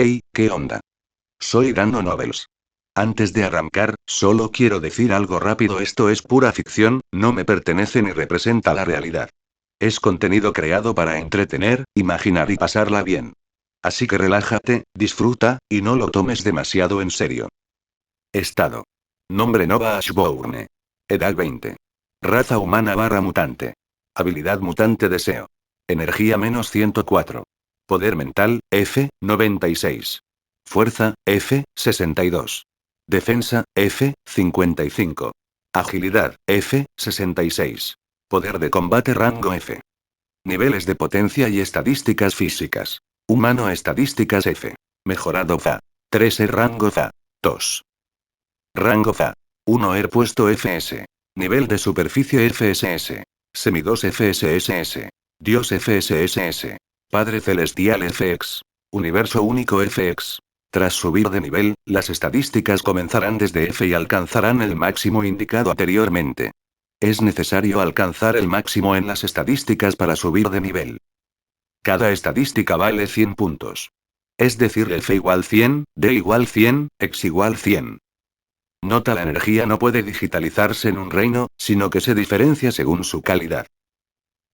Hey, ¿qué onda? Soy Dano Nobles. Antes de arrancar, solo quiero decir algo rápido: esto es pura ficción, no me pertenece ni representa la realidad. Es contenido creado para entretener, imaginar y pasarla bien. Así que relájate, disfruta, y no lo tomes demasiado en serio. Estado. Nombre: Nova Ashbourne. Edad 20. Raza humana barra mutante. Habilidad mutante deseo. Energía -104. Poder mental, F, 96. Fuerza, F, 62. Defensa, F, 55. Agilidad, F, 66. Poder de combate rango F. Niveles de potencia y estadísticas físicas. Humano, estadísticas F. Mejorado FA. 3 rango FA. 2. Rango FA. 1 puesto FS. Nivel de superficie FSS. Semidos FSSS. Dios FSSS. Padre celestial FX. Universo único FX. Tras subir de nivel, las estadísticas comenzarán desde F y alcanzarán el máximo indicado anteriormente. Es necesario alcanzar el máximo en las estadísticas para subir de nivel. Cada estadística vale 100 puntos. Es decir, F igual 100, D igual 100, X igual 100. Nota: la energía no puede digitalizarse en un reino, sino que se diferencia según su calidad.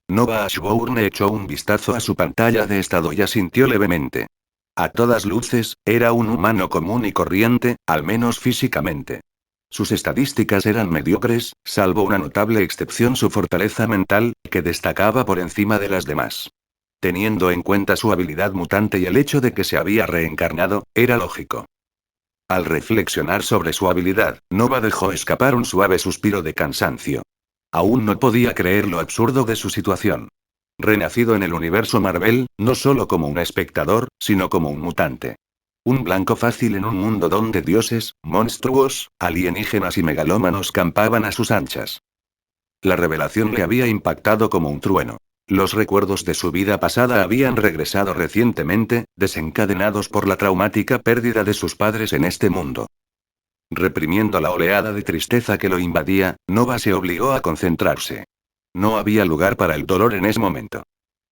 Nova Ashbourne echó un vistazo a su pantalla de estado y asintió levemente. A todas luces, era un humano común y corriente, al menos físicamente. Sus estadísticas eran mediocres, salvo una notable excepción: su fortaleza mental, que destacaba por encima de las demás. Teniendo en cuenta su habilidad mutante y el hecho de que se había reencarnado, era lógico. Al reflexionar sobre su habilidad, Nova dejó escapar un suave suspiro de cansancio. Aún no podía creer lo absurdo de su situación. Renacido en el universo Marvel, no solo como un espectador, sino como un mutante. Un blanco fácil en un mundo donde dioses, monstruos, alienígenas y megalómanos campaban a sus anchas. La revelación le había impactado como un trueno. Los recuerdos de su vida pasada habían regresado recientemente, desencadenados por la traumática pérdida de sus padres en este mundo. Reprimiendo la oleada de tristeza que lo invadía, Nova se obligó a concentrarse. No había lugar para el dolor en ese momento.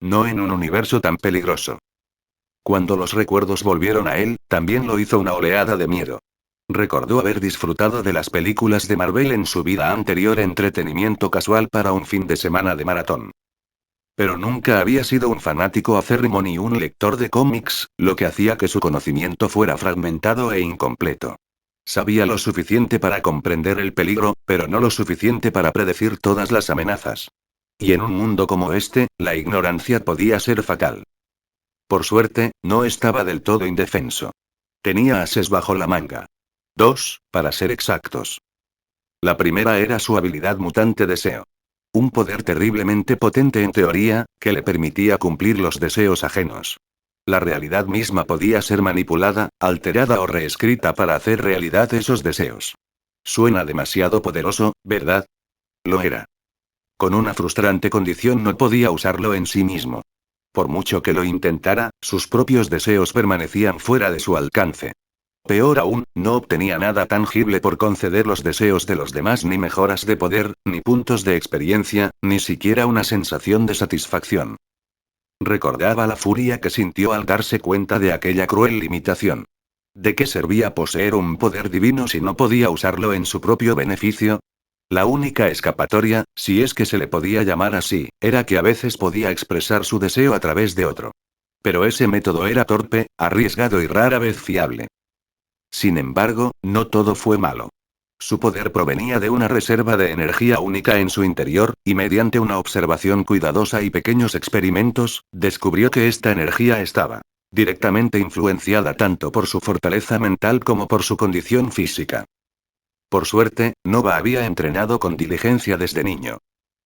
No en un universo tan peligroso. Cuando los recuerdos volvieron a él, también lo hizo una oleada de miedo. Recordó haber disfrutado de las películas de Marvel en su vida anterior, entretenimiento casual para un fin de semana de maratón. Pero nunca había sido un fanático acérrimo ni un lector de cómics, lo que hacía que su conocimiento fuera fragmentado e incompleto. Sabía lo suficiente para comprender el peligro, pero no lo suficiente para predecir todas las amenazas. Y en un mundo como este, la ignorancia podía ser fatal. Por suerte, no estaba del todo indefenso. Tenía ases bajo la manga. 2, para ser exactos. La primera era su habilidad mutante deseo. Un poder terriblemente potente en teoría, que le permitía cumplir los deseos ajenos. La realidad misma podía ser manipulada, alterada o reescrita para hacer realidad esos deseos. Suena demasiado poderoso, ¿verdad? Lo era. Con una frustrante condición: no podía usarlo en sí mismo. Por mucho que lo intentara, sus propios deseos permanecían fuera de su alcance. Peor aún, no obtenía nada tangible por conceder los deseos de los demás: ni mejoras de poder, ni puntos de experiencia, ni siquiera una sensación de satisfacción. Recordaba la furia que sintió al darse cuenta de aquella cruel limitación. ¿De qué servía poseer un poder divino si no podía usarlo en su propio beneficio? La única escapatoria, si es que se le podía llamar así, era que a veces podía expresar su deseo a través de otro. Pero ese método era torpe, arriesgado y rara vez fiable. Sin embargo, no todo fue malo. Su poder provenía de una reserva de energía única en su interior, y mediante una observación cuidadosa y pequeños experimentos, descubrió que esta energía estaba directamente influenciada tanto por su fortaleza mental como por su condición física. Por suerte, Nova había entrenado con diligencia desde niño.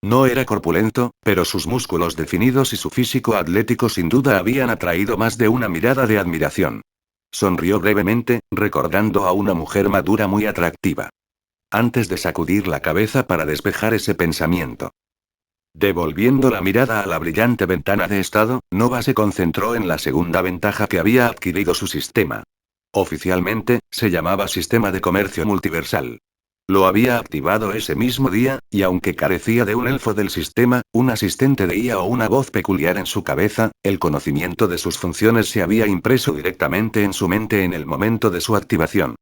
No era corpulento, pero sus músculos definidos y su físico atlético sin duda habían atraído más de una mirada de admiración. Sonrió brevemente, recordando a una mujer madura muy atractiva. Antes de sacudir la cabeza para despejar ese pensamiento. Devolviendo la mirada a la brillante ventana de estado, Nova se concentró en la segunda ventaja que había adquirido su sistema. Oficialmente, se llamaba Sistema de Comercio Multiversal. Lo había activado ese mismo día, y aunque carecía de un elfo del sistema, un asistente de IA o una voz peculiar en su cabeza, el conocimiento de sus funciones se había impreso directamente en su mente en el momento de su activación.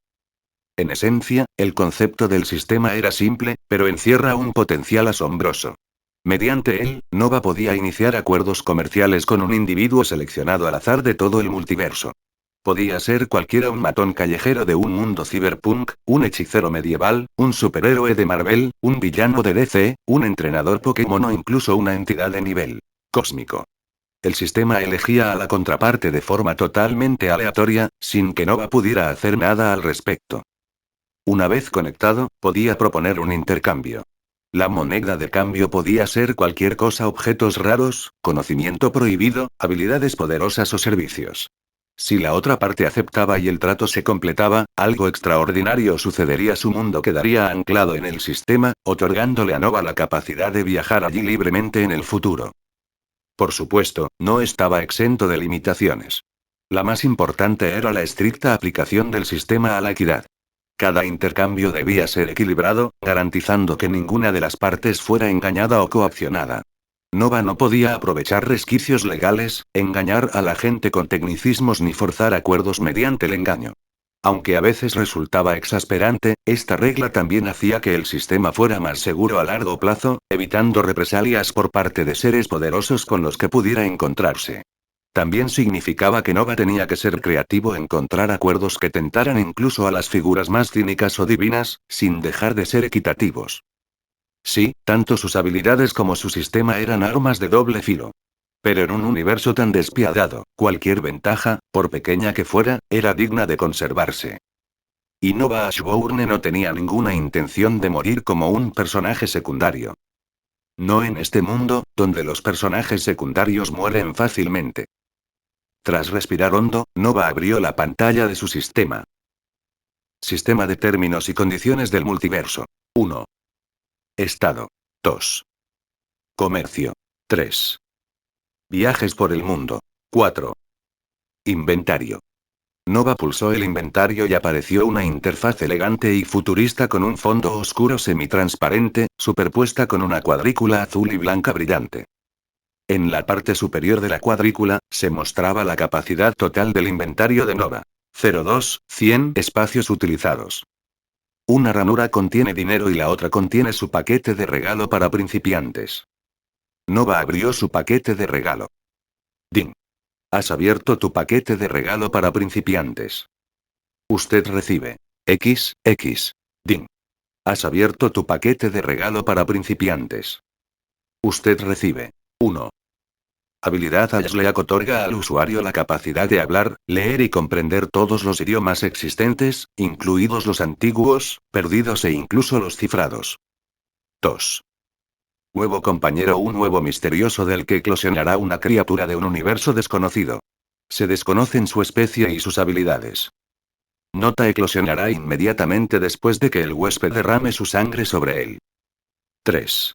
En esencia, el concepto del sistema era simple, pero encierra un potencial asombroso. Mediante él, Nova podía iniciar acuerdos comerciales con un individuo seleccionado al azar de todo el multiverso. Podía ser cualquiera, un matón callejero de un mundo cyberpunk, un hechicero medieval, un superhéroe de Marvel, un villano de DC, un entrenador Pokémon o incluso una entidad de nivel cósmico. El sistema elegía a la contraparte de forma totalmente aleatoria, sin que Nova pudiera hacer nada al respecto. Una vez conectado, podía proponer un intercambio. La moneda de cambio podía ser cualquier cosa: objetos raros, conocimiento prohibido, habilidades poderosas o servicios. Si la otra parte aceptaba y el trato se completaba, algo extraordinario sucedería: su mundo quedaría anclado en el sistema, otorgándole a Nova la capacidad de viajar allí libremente en el futuro. Por supuesto, no estaba exento de limitaciones. La más importante era la estricta aplicación del sistema a la equidad. Cada intercambio debía ser equilibrado, garantizando que ninguna de las partes fuera engañada o coaccionada. Nova no podía aprovechar resquicios legales, engañar a la gente con tecnicismos ni forzar acuerdos mediante el engaño. Aunque a veces resultaba exasperante, esta regla también hacía que el sistema fuera más seguro a largo plazo, evitando represalias por parte de seres poderosos con los que pudiera encontrarse. También significaba que Nova tenía que ser creativo, encontrar acuerdos que tentaran incluso a las figuras más cínicas o divinas, sin dejar de ser equitativos. Sí, tanto sus habilidades como su sistema eran armas de doble filo. Pero en un universo tan despiadado, cualquier ventaja, por pequeña que fuera, era digna de conservarse. Y Nova Ashbourne no tenía ninguna intención de morir como un personaje secundario. No en este mundo, donde los personajes secundarios mueren fácilmente. Tras respirar hondo, Nova abrió la pantalla de su sistema. Sistema de términos y condiciones del multiverso. 1. Estado. 2. Comercio. 3. Viajes por el mundo. 4. Inventario. Nova pulsó el inventario y apareció una interfaz elegante y futurista con un fondo oscuro semitransparente, superpuesta con una cuadrícula azul y blanca brillante. En la parte superior de la cuadrícula, se mostraba la capacidad total del inventario de Nova. 02, 100 espacios utilizados. Una ranura contiene dinero y la otra contiene su paquete de regalo para principiantes. Nova abrió su paquete de regalo. Ding. Has abierto tu paquete de regalo para principiantes. Usted recibe. XX. Ding. Has abierto tu paquete de regalo para principiantes. Usted recibe. 1. Habilidad Ashleak otorga al usuario la capacidad de hablar, leer y comprender todos los idiomas existentes, incluidos los antiguos, perdidos e incluso los cifrados. 2. Nuevo compañero, un huevo misterioso del que eclosionará una criatura de un universo desconocido. Se desconocen su especie y sus habilidades. Nota: eclosionará inmediatamente después de que el huésped derrame su sangre sobre él. 3.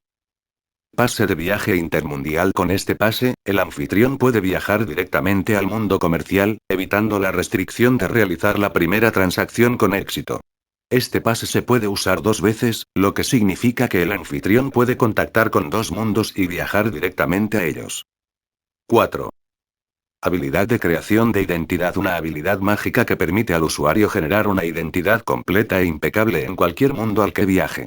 Pase de viaje intermundial. Con este pase, el anfitrión puede viajar directamente al mundo comercial, evitando la restricción de realizar la primera transacción con éxito. Este pase se puede usar 2 veces, lo que significa que el anfitrión puede contactar con 2 mundos y viajar directamente a ellos. 4. Habilidad de creación de identidad. Una habilidad mágica que permite al usuario generar una identidad completa e impecable en cualquier mundo al que viaje.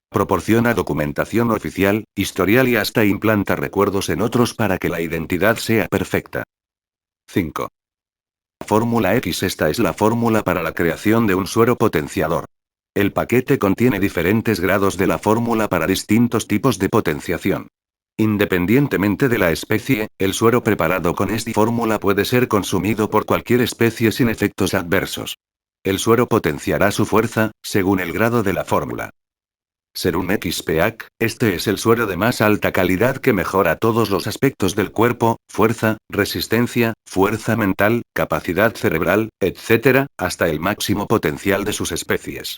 Proporciona documentación oficial, historial y hasta implanta recuerdos en otros para que la identidad sea perfecta. 5. Fórmula X. Esta es la fórmula para la creación de un suero potenciador. El paquete contiene diferentes grados de la fórmula para distintos tipos de potenciación. Independientemente de la especie, el suero preparado con esta fórmula puede ser consumido por cualquier especie sin efectos adversos. El suero potenciará su fuerza, según el grado de la fórmula. Serum XPAC, este es el suero de más alta calidad que mejora todos los aspectos del cuerpo: fuerza, resistencia, fuerza mental, capacidad cerebral, etc., hasta el máximo potencial de sus especies.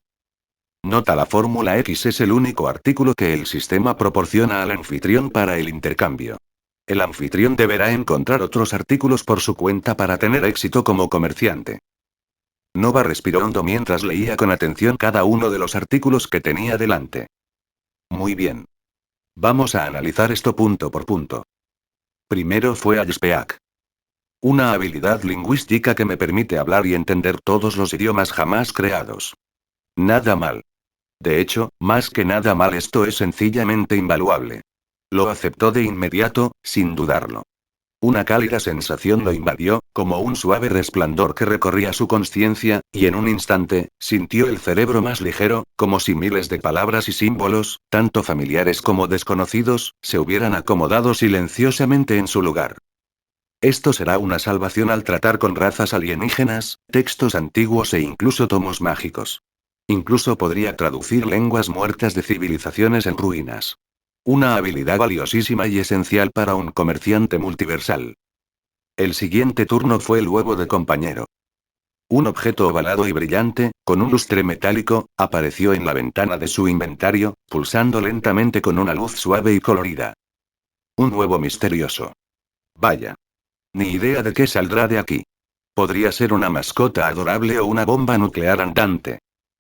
Nota: la fórmula X es el único artículo que el sistema proporciona al anfitrión para el intercambio. El anfitrión deberá encontrar otros artículos por su cuenta para tener éxito como comerciante. Nova respiró hondo mientras leía con atención cada uno de los artículos que tenía delante. Muy bien. Vamos a analizar esto punto por punto. Primero fue Speak. Una habilidad lingüística que me permite hablar y entender todos los idiomas jamás creados. Nada mal. De hecho, más que nada mal, esto es sencillamente invaluable. Lo aceptó de inmediato, sin dudarlo. Una cálida sensación lo invadió, como un suave resplandor que recorría su conciencia, y en un instante, sintió el cerebro más ligero, como si miles de palabras y símbolos, tanto familiares como desconocidos, se hubieran acomodado silenciosamente en su lugar. Esto será una salvación al tratar con razas alienígenas, textos antiguos e incluso tomos mágicos. Incluso podría traducir lenguas muertas de civilizaciones en ruinas. Una habilidad valiosísima y esencial para un comerciante multiversal. El siguiente turno fue el huevo de compañero. Un objeto ovalado y brillante, con un lustre metálico, apareció en la ventana de su inventario, pulsando lentamente con una luz suave y colorida. Un huevo misterioso. Vaya. Ni idea de qué saldrá de aquí. Podría ser una mascota adorable o una bomba nuclear andante.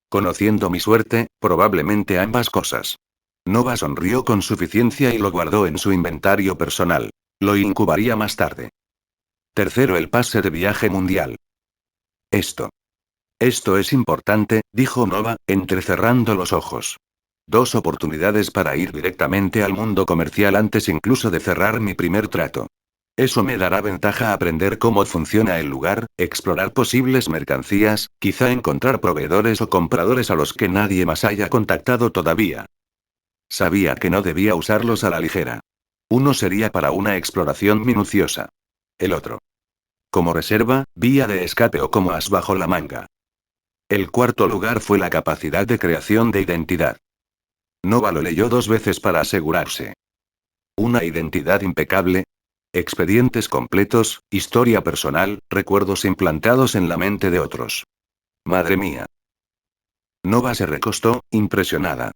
Conociendo mi suerte, probablemente ambas cosas. Nova sonrió con suficiencia y lo guardó en su inventario personal. Lo incubaría más tarde. Tercero, el pase de viaje mundial. Esto es importante, dijo Nova, entrecerrando los ojos. 2 oportunidades para ir directamente al mundo comercial antes incluso de cerrar mi primer trato. Eso me dará ventaja a aprender cómo funciona el lugar, explorar posibles mercancías, quizá encontrar proveedores o compradores a los que nadie más haya contactado todavía. Sabía que no debía usarlos a la ligera. Uno sería para una exploración minuciosa. El otro. Como reserva, vía de escape o como as bajo la manga. El cuarto lugar fue la capacidad de creación de identidad. Nova lo leyó 2 veces para asegurarse. Una identidad impecable. Expedientes completos, historia personal, recuerdos implantados en la mente de otros. Madre mía. Nova se recostó, impresionada.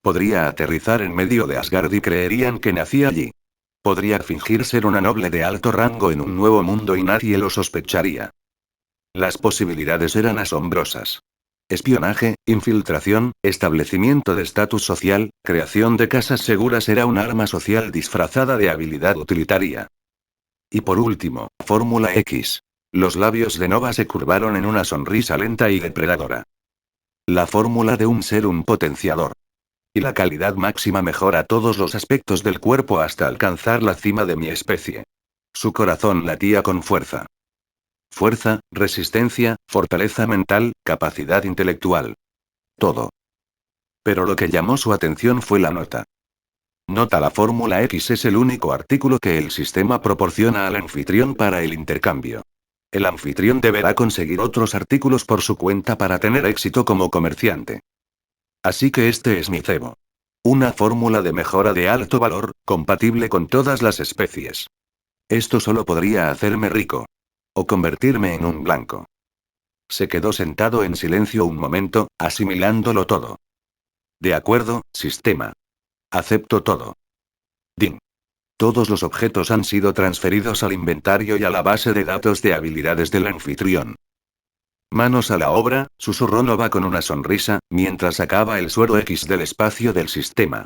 Podría aterrizar en medio de Asgard y creerían que nacía allí. Podría fingir ser una noble de alto rango en un nuevo mundo y nadie lo sospecharía. Las posibilidades eran asombrosas. Espionaje, infiltración, establecimiento de estatus social, creación de casas seguras era un arma social disfrazada de habilidad utilitaria. Y por último, Fórmula X. Los labios de Nova se curvaron en una sonrisa lenta y depredadora. La fórmula de un ser, un potenciador. Y la calidad máxima mejora todos los aspectos del cuerpo hasta alcanzar la cima de mi especie. Su corazón latía con fuerza. Fuerza, resistencia, fortaleza mental, capacidad intelectual. Todo. Pero lo que llamó su atención fue la nota. Nota: la fórmula X es el único artículo que el sistema proporciona al anfitrión para el intercambio. El anfitrión deberá conseguir otros artículos por su cuenta para tener éxito como comerciante. Así que este es mi cebo. Una fórmula de mejora de alto valor, compatible con todas las especies. Esto solo podría hacerme rico. O convertirme en un blanco. Se quedó sentado en silencio un momento, asimilándolo todo. De acuerdo, sistema. Acepto todo. Din. Todos los objetos han sido transferidos al inventario y a la base de datos de habilidades del anfitrión. Manos a la obra, susurró Nova con una sonrisa, mientras sacaba el suero X del espacio del sistema.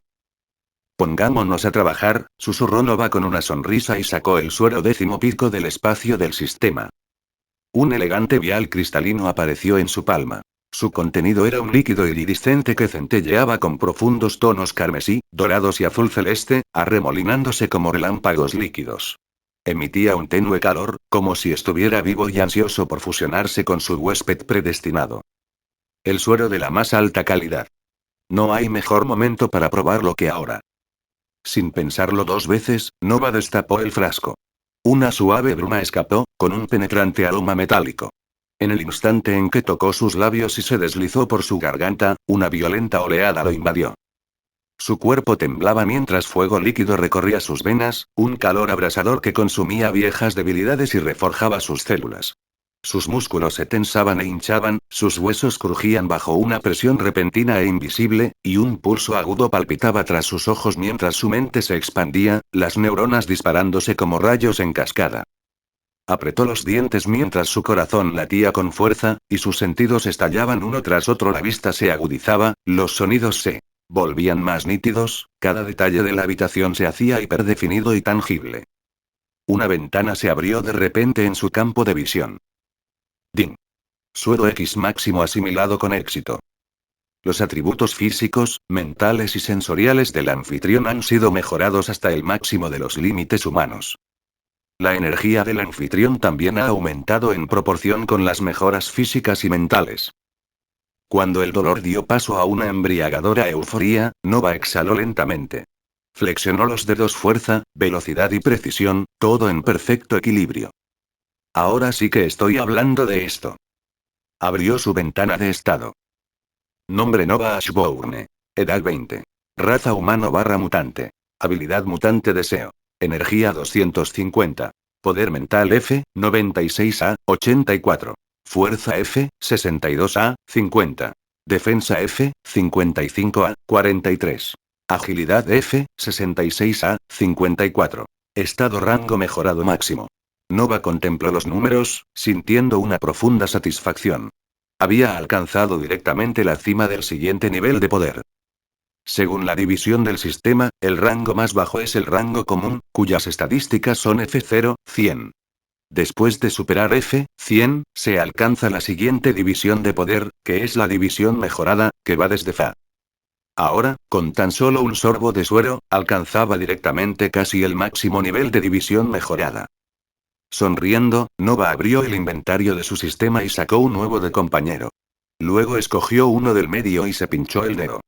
Pongámonos a trabajar, susurró Nova con una sonrisa y sacó el suero 10º pico del espacio del sistema. Un elegante vial cristalino apareció en su palma. Su contenido era un líquido iridiscente que centelleaba con profundos tonos carmesí, dorados y azul celeste, arremolinándose como relámpagos líquidos. Emitía un tenue calor, como si estuviera vivo y ansioso por fusionarse con su huésped predestinado. El suero de la más alta calidad. No hay mejor momento para probarlo que ahora. Sin pensarlo 2 veces, Nova destapó el frasco. Una suave bruma escapó, con un penetrante aroma metálico. En el instante en que tocó sus labios y se deslizó por su garganta, una violenta oleada lo invadió. Su cuerpo temblaba mientras fuego líquido recorría sus venas, un calor abrasador que consumía viejas debilidades y reforjaba sus células. Sus músculos se tensaban e hinchaban, sus huesos crujían bajo una presión repentina e invisible, y un pulso agudo palpitaba tras sus ojos mientras su mente se expandía, las neuronas disparándose como rayos en cascada. Apretó los dientes mientras su corazón latía con fuerza, y sus sentidos estallaban uno tras otro. La vista se agudizaba, los sonidos se volvían más nítidos, cada detalle de la habitación se hacía hiperdefinido y tangible. Una ventana se abrió de repente en su campo de visión. Ding. Suero X máximo asimilado con éxito. Los atributos físicos, mentales y sensoriales del anfitrión han sido mejorados hasta el máximo de los límites humanos. La energía del anfitrión también ha aumentado en proporción con las mejoras físicas y mentales. Cuando el dolor dio paso a una embriagadora euforía, Nova exhaló lentamente. Flexionó los dedos, fuerza, velocidad y precisión, todo en perfecto equilibrio. Ahora sí que estoy hablando de esto. Abrió su ventana de estado. Nombre Nova Ashbourne. Edad 20. Raza humano/mutante. Habilidad mutante deseo. Energía 250. Poder mental F, 96A, 84. Fuerza F, 62A, 50. Defensa F, 55A, 43. Agilidad F, 66A, 54. Estado rango mejorado máximo. Nova contempló los números, sintiendo una profunda satisfacción. Había alcanzado directamente la cima del siguiente nivel de poder. Según la división del sistema, el rango más bajo es el rango común, cuyas estadísticas son F0, 100. Después de superar F100, se alcanza la siguiente división de poder, que es la división mejorada, que va desde Fa. Ahora, con tan solo un sorbo de suero, alcanzaba directamente casi el máximo nivel de división mejorada. Sonriendo, Nova abrió el inventario de su sistema y sacó un huevo de compañero. Luego escogió uno del medio y se pinchó el dedo.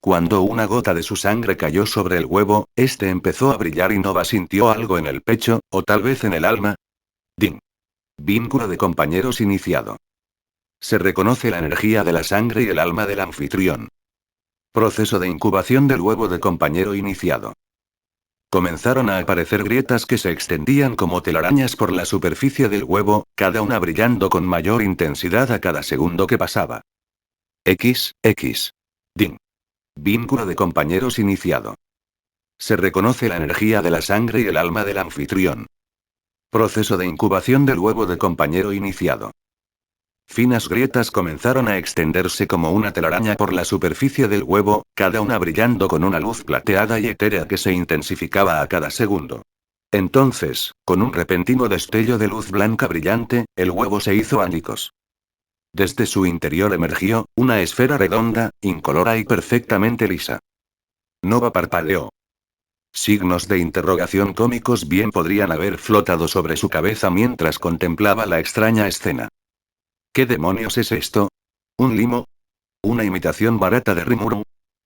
Cuando una gota de su sangre cayó sobre el huevo, este empezó a brillar y Nova sintió algo en el pecho, o tal vez en el alma. Ding. Vínculo de compañeros iniciado. Se reconoce la energía de la sangre y el alma del anfitrión. Proceso de incubación del huevo de compañero iniciado. Comenzaron a aparecer grietas que se extendían como telarañas por la superficie del huevo, cada una brillando con mayor intensidad a cada segundo que pasaba. X. Ding. Vínculo de compañeros iniciado. Se reconoce la energía de la sangre y el alma del anfitrión. Proceso de incubación del huevo de compañero iniciado. Finas grietas comenzaron a extenderse como una telaraña por la superficie del huevo, cada una brillando con una luz plateada y etérea que se intensificaba a cada segundo. Entonces, con un repentino destello de luz blanca brillante, el huevo se hizo ánicos. Desde su interior emergió una esfera redonda, incolora y perfectamente lisa. Nova parpadeó. Signos de interrogación cómicos bien podrían haber flotado sobre su cabeza mientras contemplaba la extraña escena. ¿Qué demonios es esto? ¿Un limo? ¿Una imitación barata de Rimuru?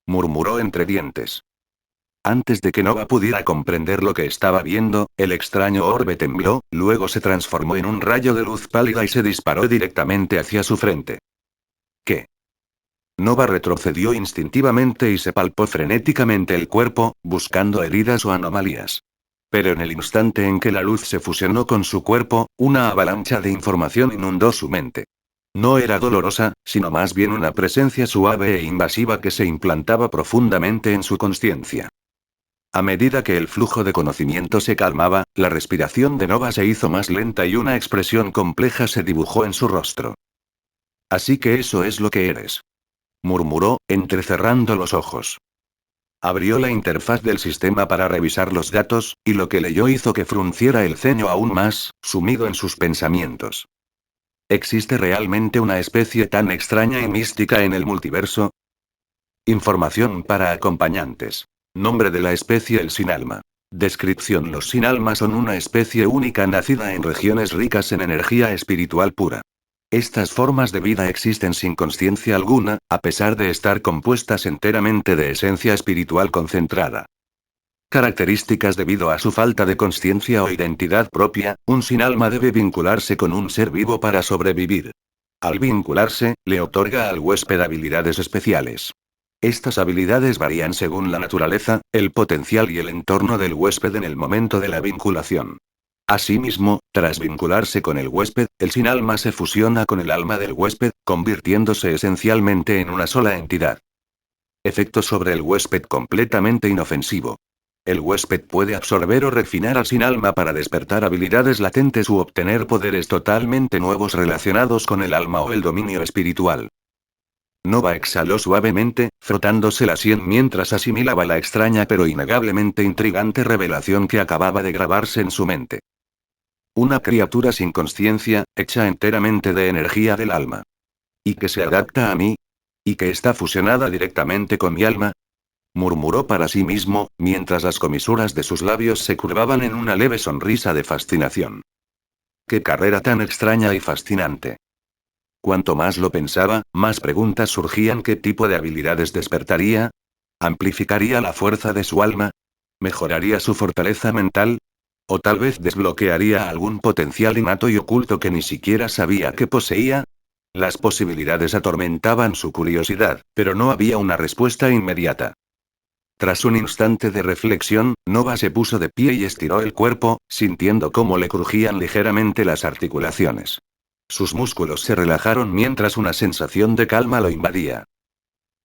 Murmuró entre dientes. Antes de que Nova pudiera comprender lo que estaba viendo, el extraño orbe tembló, luego se transformó en un rayo de luz pálida y se disparó directamente hacia su frente. ¿Qué? Nova retrocedió instintivamente y se palpó frenéticamente el cuerpo, buscando heridas o anomalías. Pero en el instante en que la luz se fusionó con su cuerpo, una avalancha de información inundó su mente. No era dolorosa, sino más bien una presencia suave e invasiva que se implantaba profundamente en su consciencia. A medida que el flujo de conocimiento se calmaba, la respiración de Nova se hizo más lenta y una expresión compleja se dibujó en su rostro. Así que eso es lo que eres. Murmuró, entrecerrando los ojos. Abrió la interfaz del sistema para revisar los datos, y lo que leyó hizo que frunciera el ceño aún más, sumido en sus pensamientos. ¿Existe realmente una especie tan extraña y mística en el multiverso? Información para acompañantes. Nombre de la especie: el sin alma. Descripción: los sin alma son una especie única nacida en regiones ricas en energía espiritual pura. Estas formas de vida existen sin consciencia alguna, a pesar de estar compuestas enteramente de esencia espiritual concentrada. Características: debido a su falta de consciencia o identidad propia, un sin alma debe vincularse con un ser vivo para sobrevivir. Al vincularse, le otorga al huésped habilidades especiales. Estas habilidades varían según la naturaleza, el potencial y el entorno del huésped en el momento de la vinculación. Asimismo, tras vincularse con el huésped, el sin alma se fusiona con el alma del huésped, convirtiéndose esencialmente en una sola entidad. Efecto sobre el huésped completamente inofensivo. El huésped puede absorber o refinar al sin alma para despertar habilidades latentes u obtener poderes totalmente nuevos relacionados con el alma o el dominio espiritual. Nova exhaló suavemente, frotándose la sien mientras asimilaba la extraña pero innegablemente intrigante revelación que acababa de grabarse en su mente. Una criatura sin conciencia, hecha enteramente de energía del alma. ¿Y que se adapta a mí? ¿Y que está fusionada directamente con mi alma? Murmuró para sí mismo, mientras las comisuras de sus labios se curvaban en una leve sonrisa de fascinación. ¡Qué carrera tan extraña y fascinante! Cuanto más lo pensaba, más preguntas surgían. ¿Qué tipo de habilidades despertaría? ¿Amplificaría la fuerza de su alma? ¿Mejoraría su fortaleza mental? ¿O tal vez desbloquearía algún potencial innato y oculto que ni siquiera sabía que poseía? Las posibilidades atormentaban su curiosidad, pero no había una respuesta inmediata. Tras un instante de reflexión, Nova se puso de pie y estiró el cuerpo, sintiendo cómo le crujían ligeramente las articulaciones. Sus músculos se relajaron mientras una sensación de calma lo invadía.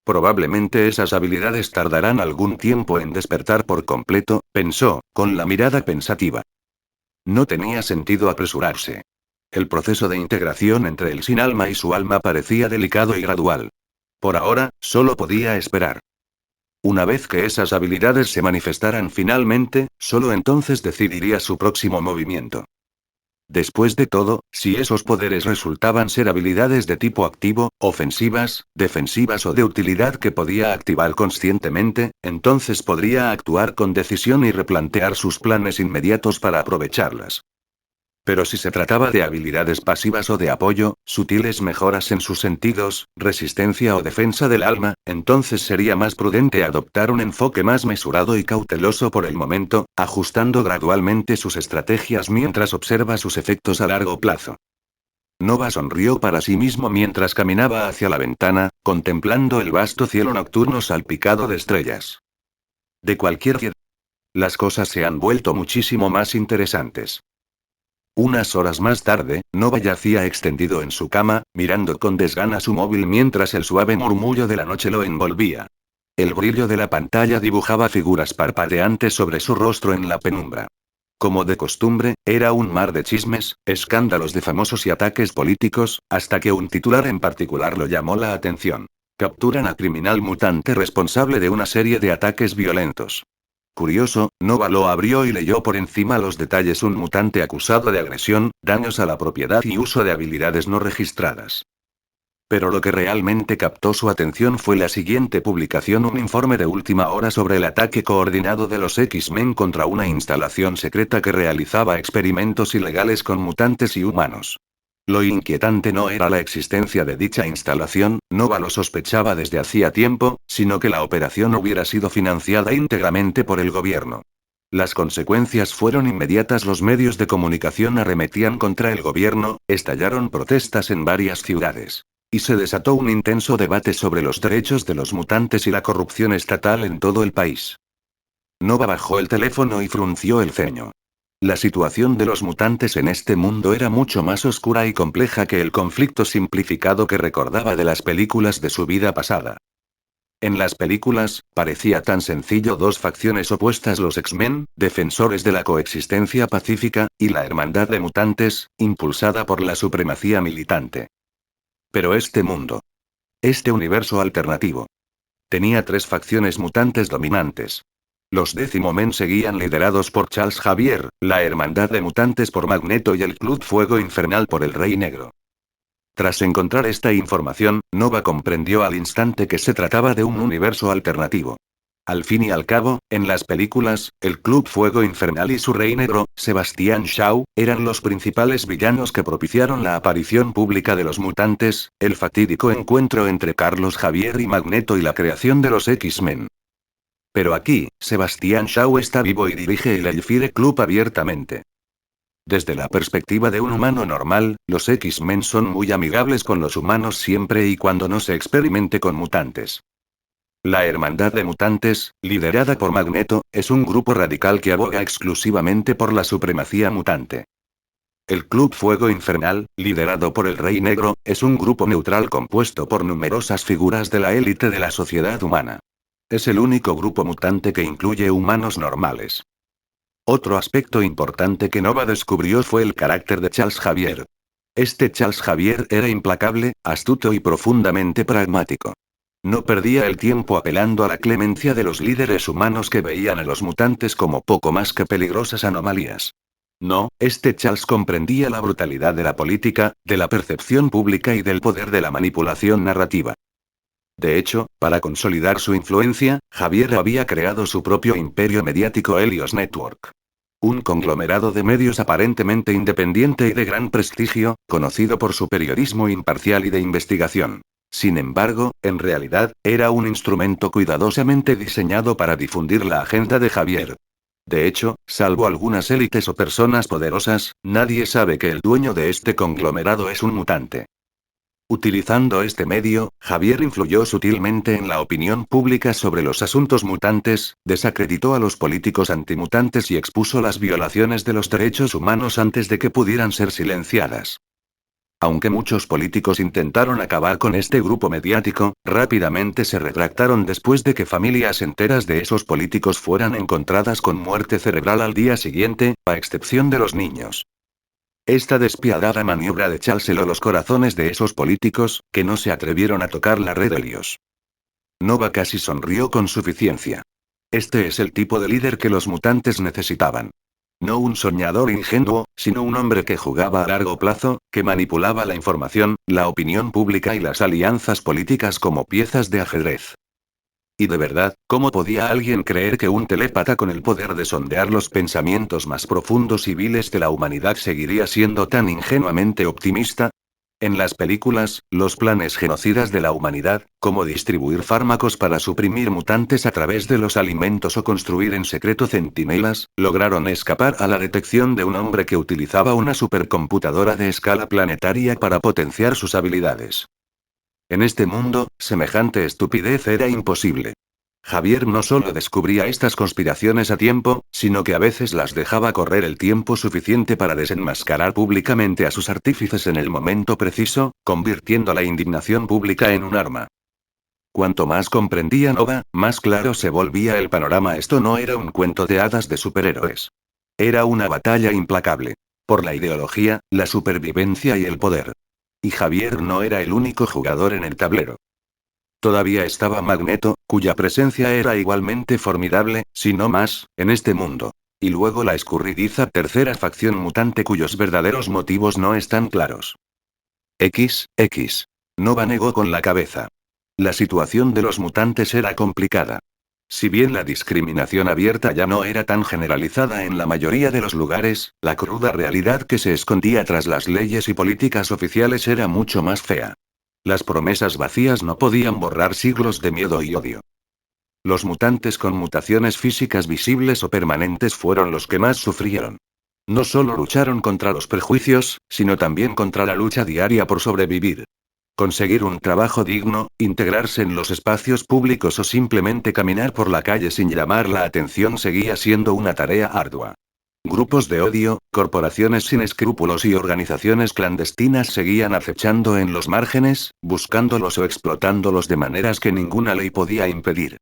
Probablemente esas habilidades tardarán algún tiempo en despertar por completo, pensó, con la mirada pensativa. No tenía sentido apresurarse. El proceso de integración entre el sin alma y su alma parecía delicado y gradual. Por ahora, solo podía esperar. Una vez que esas habilidades se manifestaran finalmente, solo entonces decidiría su próximo movimiento. Después de todo, si esos poderes resultaban ser habilidades de tipo activo, ofensivas, defensivas o de utilidad que podía activar conscientemente, entonces podría actuar con decisión y replantear sus planes inmediatos para aprovecharlas. Pero si se trataba de habilidades pasivas o de apoyo, sutiles mejoras en sus sentidos, resistencia o defensa del alma, entonces sería más prudente adoptar un enfoque más mesurado y cauteloso por el momento, ajustando gradualmente sus estrategias mientras observa sus efectos a largo plazo. Nova sonrió para sí mismo mientras caminaba hacia la ventana, contemplando el vasto cielo nocturno salpicado de estrellas. De cualquier manera, las cosas se han vuelto muchísimo más interesantes. Unas horas más tarde, Nova yacía extendido en su cama, mirando con desgana su móvil mientras el suave murmullo de la noche lo envolvía. El brillo de la pantalla dibujaba figuras parpadeantes sobre su rostro en la penumbra. Como de costumbre, era un mar de chismes, escándalos de famosos y ataques políticos, hasta que un titular en particular lo llamó la atención. Capturan a criminal mutante responsable de una serie de ataques violentos. Curioso, Nova lo abrió y leyó por encima los detalles: un mutante acusado de agresión, daños a la propiedad y uso de habilidades no registradas. Pero lo que realmente captó su atención fue la siguiente publicación: un informe de última hora sobre el ataque coordinado de los X-Men contra una instalación secreta que realizaba experimentos ilegales con mutantes y humanos. Lo inquietante no era la existencia de dicha instalación, Nova lo sospechaba desde hacía tiempo, sino que la operación hubiera sido financiada íntegramente por el gobierno. Las consecuencias fueron inmediatas: los medios de comunicación arremetían contra el gobierno, estallaron protestas en varias ciudades. Y se desató un intenso debate sobre los derechos de los mutantes y la corrupción estatal en todo el país. Nova bajó el teléfono y frunció el ceño. La situación de los mutantes en este mundo era mucho más oscura y compleja que el conflicto simplificado que recordaba de las películas de su vida pasada. En las películas, parecía tan sencillo: dos facciones opuestas, los X-Men, defensores de la coexistencia pacífica, y la Hermandad de Mutantes, impulsada por la supremacía militante. Pero este mundo, este universo alternativo, tenía tres facciones mutantes dominantes. Los Décimo-Men seguían liderados por Charles Xavier, la Hermandad de Mutantes por Magneto y el Club Fuego Infernal por el Rey Negro. Tras encontrar esta información, Nova comprendió al instante que se trataba de un universo alternativo. Al fin y al cabo, en las películas, el Club Fuego Infernal y su Rey Negro, Sebastian Shaw, eran los principales villanos que propiciaron la aparición pública de los mutantes, el fatídico encuentro entre Carlos Xavier y Magneto y la creación de los X-Men. Pero aquí, Sebastian Shaw está vivo y dirige el Elfire Club abiertamente. Desde la perspectiva de un humano normal, los X-Men son muy amigables con los humanos siempre y cuando no se experimente con mutantes. La Hermandad de Mutantes, liderada por Magneto, es un grupo radical que aboga exclusivamente por la supremacía mutante. El Club Fuego Infernal, liderado por el Rey Negro, es un grupo neutral compuesto por numerosas figuras de la élite de la sociedad humana. Es el único grupo mutante que incluye humanos normales. Otro aspecto importante que Nova descubrió fue el carácter de Charles Xavier. Este Charles Xavier era implacable, astuto y profundamente pragmático. No perdía el tiempo apelando a la clemencia de los líderes humanos que veían a los mutantes como poco más que peligrosas anomalías. No, este Charles comprendía la brutalidad de la política, de la percepción pública y del poder de la manipulación narrativa. De hecho, para consolidar su influencia, Xavier había creado su propio imperio mediático Helios Network. Un conglomerado de medios aparentemente independiente y de gran prestigio, conocido por su periodismo imparcial y de investigación. Sin embargo, en realidad, era un instrumento cuidadosamente diseñado para difundir la agenda de Xavier. De hecho, salvo algunas élites o personas poderosas, nadie sabe que el dueño de este conglomerado es un mutante. Utilizando este medio, Xavier influyó sutilmente en la opinión pública sobre los asuntos mutantes, desacreditó a los políticos antimutantes y expuso las violaciones de los derechos humanos antes de que pudieran ser silenciadas. Aunque muchos políticos intentaron acabar con este grupo mediático, rápidamente se retractaron después de que familias enteras de esos políticos fueran encontradas con muerte cerebral al día siguiente, a excepción de los niños. Esta despiadada maniobra de Charles heló los corazones de esos políticos, que no se atrevieron a tocar la red Helios. Nova casi sonrió con suficiencia. Este es el tipo de líder que los mutantes necesitaban. No un soñador ingenuo, sino un hombre que jugaba a largo plazo, que manipulaba la información, la opinión pública y las alianzas políticas como piezas de ajedrez. Y de verdad, ¿cómo podía alguien creer que un telépata con el poder de sondear los pensamientos más profundos y viles de la humanidad seguiría siendo tan ingenuamente optimista? En las películas, los planes genocidas de la humanidad, como distribuir fármacos para suprimir mutantes a través de los alimentos o construir en secreto centinelas, lograron escapar a la detección de un hombre que utilizaba una supercomputadora de escala planetaria para potenciar sus habilidades. En este mundo, semejante estupidez era imposible. Xavier no solo descubría estas conspiraciones a tiempo, sino que a veces las dejaba correr el tiempo suficiente para desenmascarar públicamente a sus artífices en el momento preciso, convirtiendo la indignación pública en un arma. Cuanto más comprendía Nova, más claro se volvía el panorama. Esto no era un cuento de hadas de superhéroes. Era una batalla implacable. Por la ideología, la supervivencia y el poder. Y Xavier no era el único jugador en el tablero. Todavía estaba Magneto, cuya presencia era igualmente formidable, si no más, en este mundo. Y luego la escurridiza tercera facción mutante cuyos verdaderos motivos no están claros. Nova negó con la cabeza. La situación de los mutantes era complicada. Si bien la discriminación abierta ya no era tan generalizada en la mayoría de los lugares, la cruda realidad que se escondía tras las leyes y políticas oficiales era mucho más fea. Las promesas vacías no podían borrar siglos de miedo y odio. Los mutantes con mutaciones físicas visibles o permanentes fueron los que más sufrieron. No solo lucharon contra los prejuicios, sino también contra la lucha diaria por sobrevivir. Conseguir un trabajo digno, integrarse en los espacios públicos o simplemente caminar por la calle sin llamar la atención seguía siendo una tarea ardua. Grupos de odio, corporaciones sin escrúpulos y organizaciones clandestinas seguían acechando en los márgenes, buscándolos o explotándolos de maneras que ninguna ley podía impedir.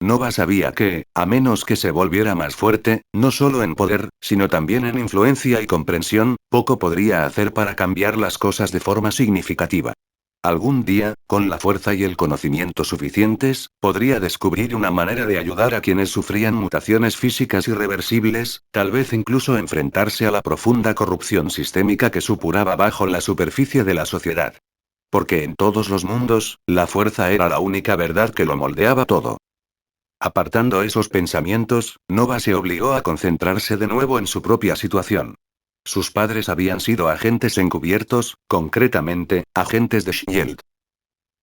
Nova sabía que, a menos que se volviera más fuerte, no solo en poder, sino también en influencia y comprensión, poco podría hacer para cambiar las cosas de forma significativa. Algún día, con la fuerza y el conocimiento suficientes, podría descubrir una manera de ayudar a quienes sufrían mutaciones físicas irreversibles, tal vez incluso enfrentarse a la profunda corrupción sistémica que supuraba bajo la superficie de la sociedad. Porque en todos los mundos, la fuerza era la única verdad que lo moldeaba todo. Apartando esos pensamientos, Nova se obligó a concentrarse de nuevo en su propia situación. Sus padres habían sido agentes encubiertos, concretamente, agentes de Shield.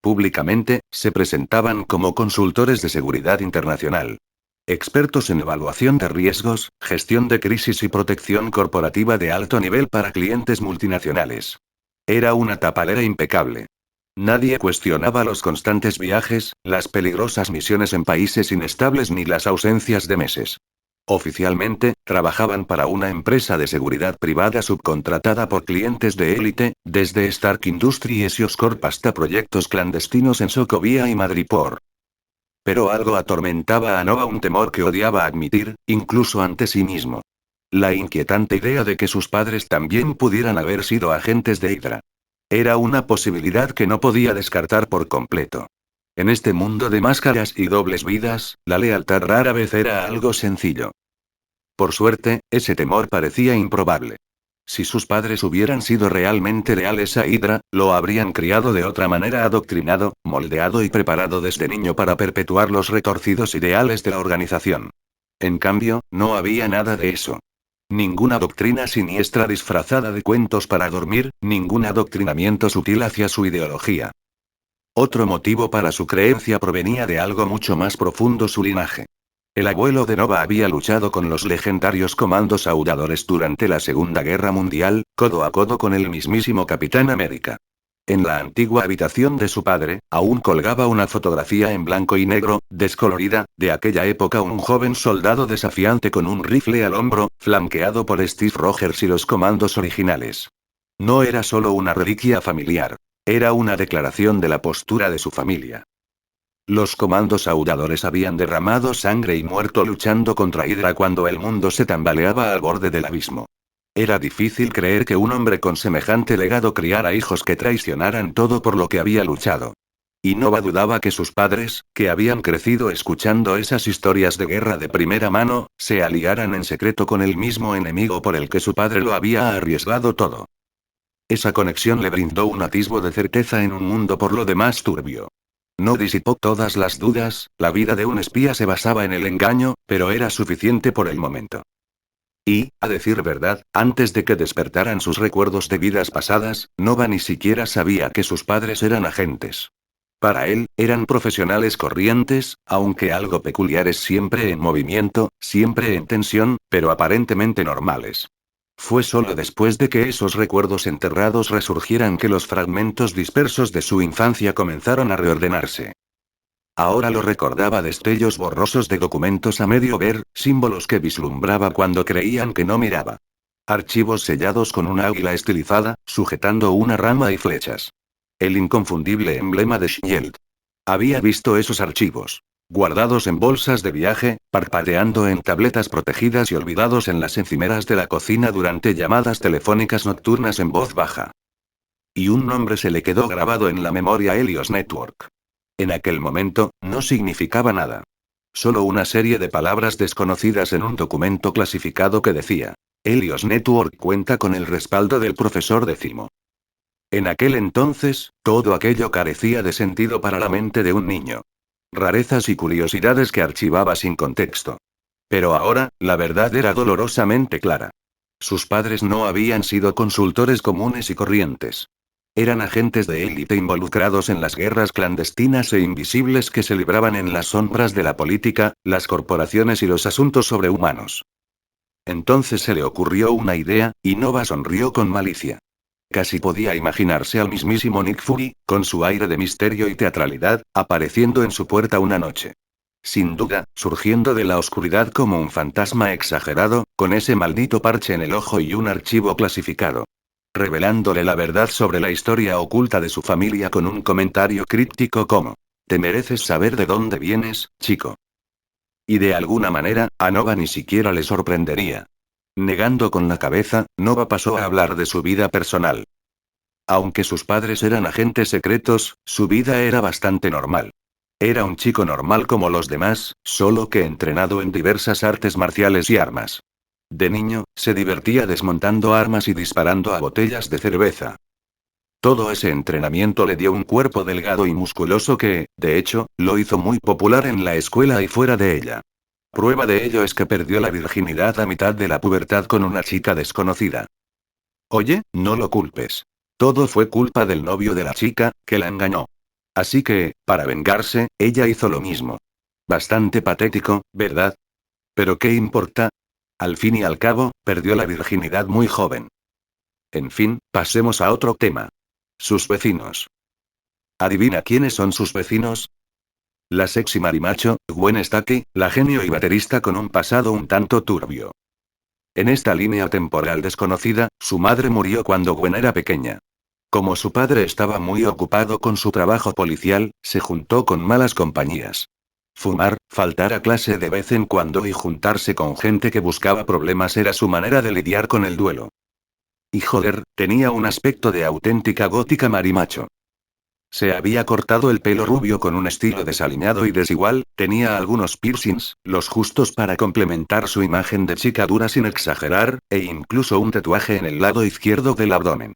Públicamente, se presentaban como consultores de seguridad internacional. Expertos en evaluación de riesgos, gestión de crisis y protección corporativa de alto nivel para clientes multinacionales. Era una tapadera impecable. Nadie cuestionaba los constantes viajes, las peligrosas misiones en países inestables ni las ausencias de meses. Oficialmente, trabajaban para una empresa de seguridad privada subcontratada por clientes de élite, desde Stark Industries y Oscorp hasta proyectos clandestinos en Sokovia y Madripoor. Pero algo atormentaba a Nova, un temor que odiaba admitir, incluso ante sí mismo. La inquietante idea de que sus padres también pudieran haber sido agentes de Hydra. Era una posibilidad que no podía descartar por completo. En este mundo de máscaras y dobles vidas, la lealtad rara vez era algo sencillo. Por suerte, ese temor parecía improbable. Si sus padres hubieran sido realmente leales a Hydra, lo habrían criado de otra manera, adoctrinado, moldeado y preparado desde niño para perpetuar los retorcidos ideales de la organización. En cambio, no había nada de eso. Ninguna doctrina siniestra disfrazada de cuentos para dormir, ningún adoctrinamiento sutil hacia su ideología. Otro motivo para su creencia provenía de algo mucho más profundo: su linaje. El abuelo de Nova había luchado con los legendarios comandos aulladores durante la Segunda Guerra Mundial, codo a codo con el mismísimo Capitán América. En la antigua habitación de su padre, aún colgaba una fotografía en blanco y negro, descolorida, de aquella época: un joven soldado desafiante con un rifle al hombro, flanqueado por Steve Rogers y los comandos originales. No era solo una reliquia familiar. Era una declaración de la postura de su familia. Los comandos aulladores habían derramado sangre y muerto luchando contra Hydra cuando el mundo se tambaleaba al borde del abismo. Era difícil creer que un hombre con semejante legado criara hijos que traicionaran todo por lo que había luchado. Y Nova dudaba que sus padres, que habían crecido escuchando esas historias de guerra de primera mano, se aliaran en secreto con el mismo enemigo por el que su padre lo había arriesgado todo. Esa conexión le brindó un atisbo de certeza en un mundo por lo demás turbio. No disipó todas las dudas: la vida de un espía se basaba en el engaño, pero era suficiente por el momento. Y, a decir verdad, antes de que despertaran sus recuerdos de vidas pasadas, Nova ni siquiera sabía que sus padres eran agentes. Para él, eran profesionales corrientes, aunque algo peculiares, siempre en movimiento, siempre en tensión, pero aparentemente normales. Fue solo después de que esos recuerdos enterrados resurgieran que los fragmentos dispersos de su infancia comenzaron a reordenarse. Ahora lo recordaba: destellos borrosos de documentos a medio ver, símbolos que vislumbraba cuando creían que no miraba. Archivos sellados con una águila estilizada, sujetando una rama y flechas. El inconfundible emblema de Shield. Había visto esos archivos. Guardados en bolsas de viaje, parpadeando en tabletas protegidas y olvidados en las encimeras de la cocina durante llamadas telefónicas nocturnas en voz baja. Y un nombre se le quedó grabado en la memoria: Helios Network. En aquel momento, no significaba nada. Solo una serie de palabras desconocidas en un documento clasificado que decía: Helios Network cuenta con el respaldo del profesor Décimo. En aquel entonces, todo aquello carecía de sentido para la mente de un niño. Rarezas y curiosidades que archivaba sin contexto. Pero ahora, la verdad era dolorosamente clara. Sus padres no habían sido consultores comunes y corrientes. Eran agentes de élite involucrados en las guerras clandestinas e invisibles que se libraban en las sombras de la política, las corporaciones y los asuntos sobrehumanos. Entonces se le ocurrió una idea, y Nova sonrió con malicia. Casi podía imaginarse al mismísimo Nick Fury, con su aire de misterio y teatralidad, apareciendo en su puerta una noche. Sin duda, surgiendo de la oscuridad como un fantasma exagerado, con ese maldito parche en el ojo y un archivo clasificado. Revelándole la verdad sobre la historia oculta de su familia con un comentario críptico como: «Te mereces saber de dónde vienes, chico». Y de alguna manera, a Nova ni siquiera le sorprendería. Negando con la cabeza, Nova pasó a hablar de su vida personal. Aunque sus padres eran agentes secretos, su vida era bastante normal. Era un chico normal como los demás, solo que entrenado en diversas artes marciales y armas. De niño, se divertía desmontando armas y disparando a botellas de cerveza. Todo ese entrenamiento le dio un cuerpo delgado y musculoso que, de hecho, lo hizo muy popular en la escuela y fuera de ella. Prueba de ello es que perdió la virginidad a mitad de la pubertad con una chica desconocida. Oye, no lo culpes. Todo fue culpa del novio de la chica, que la engañó. Así que, para vengarse, ella hizo lo mismo. Bastante patético, ¿verdad? ¿Pero qué importa? Al fin y al cabo, perdió la virginidad muy joven. En fin, pasemos a otro tema. Sus vecinos. ¿Adivina quiénes son sus vecinos? La sexy marimacho, Gwen Stacy, la genio y baterista con un pasado un tanto turbio. En esta línea temporal desconocida, su madre murió cuando Gwen era pequeña. Como su padre estaba muy ocupado con su trabajo policial, se juntó con malas compañías. Fumar, faltar a clase de vez en cuando y juntarse con gente que buscaba problemas era su manera de lidiar con el duelo. Y joder, tenía un aspecto de auténtica gótica marimacho. Se había cortado el pelo rubio con un estilo desaliñado y desigual, tenía algunos piercings, los justos para complementar su imagen de chica dura sin exagerar, e incluso un tatuaje en el lado izquierdo del abdomen.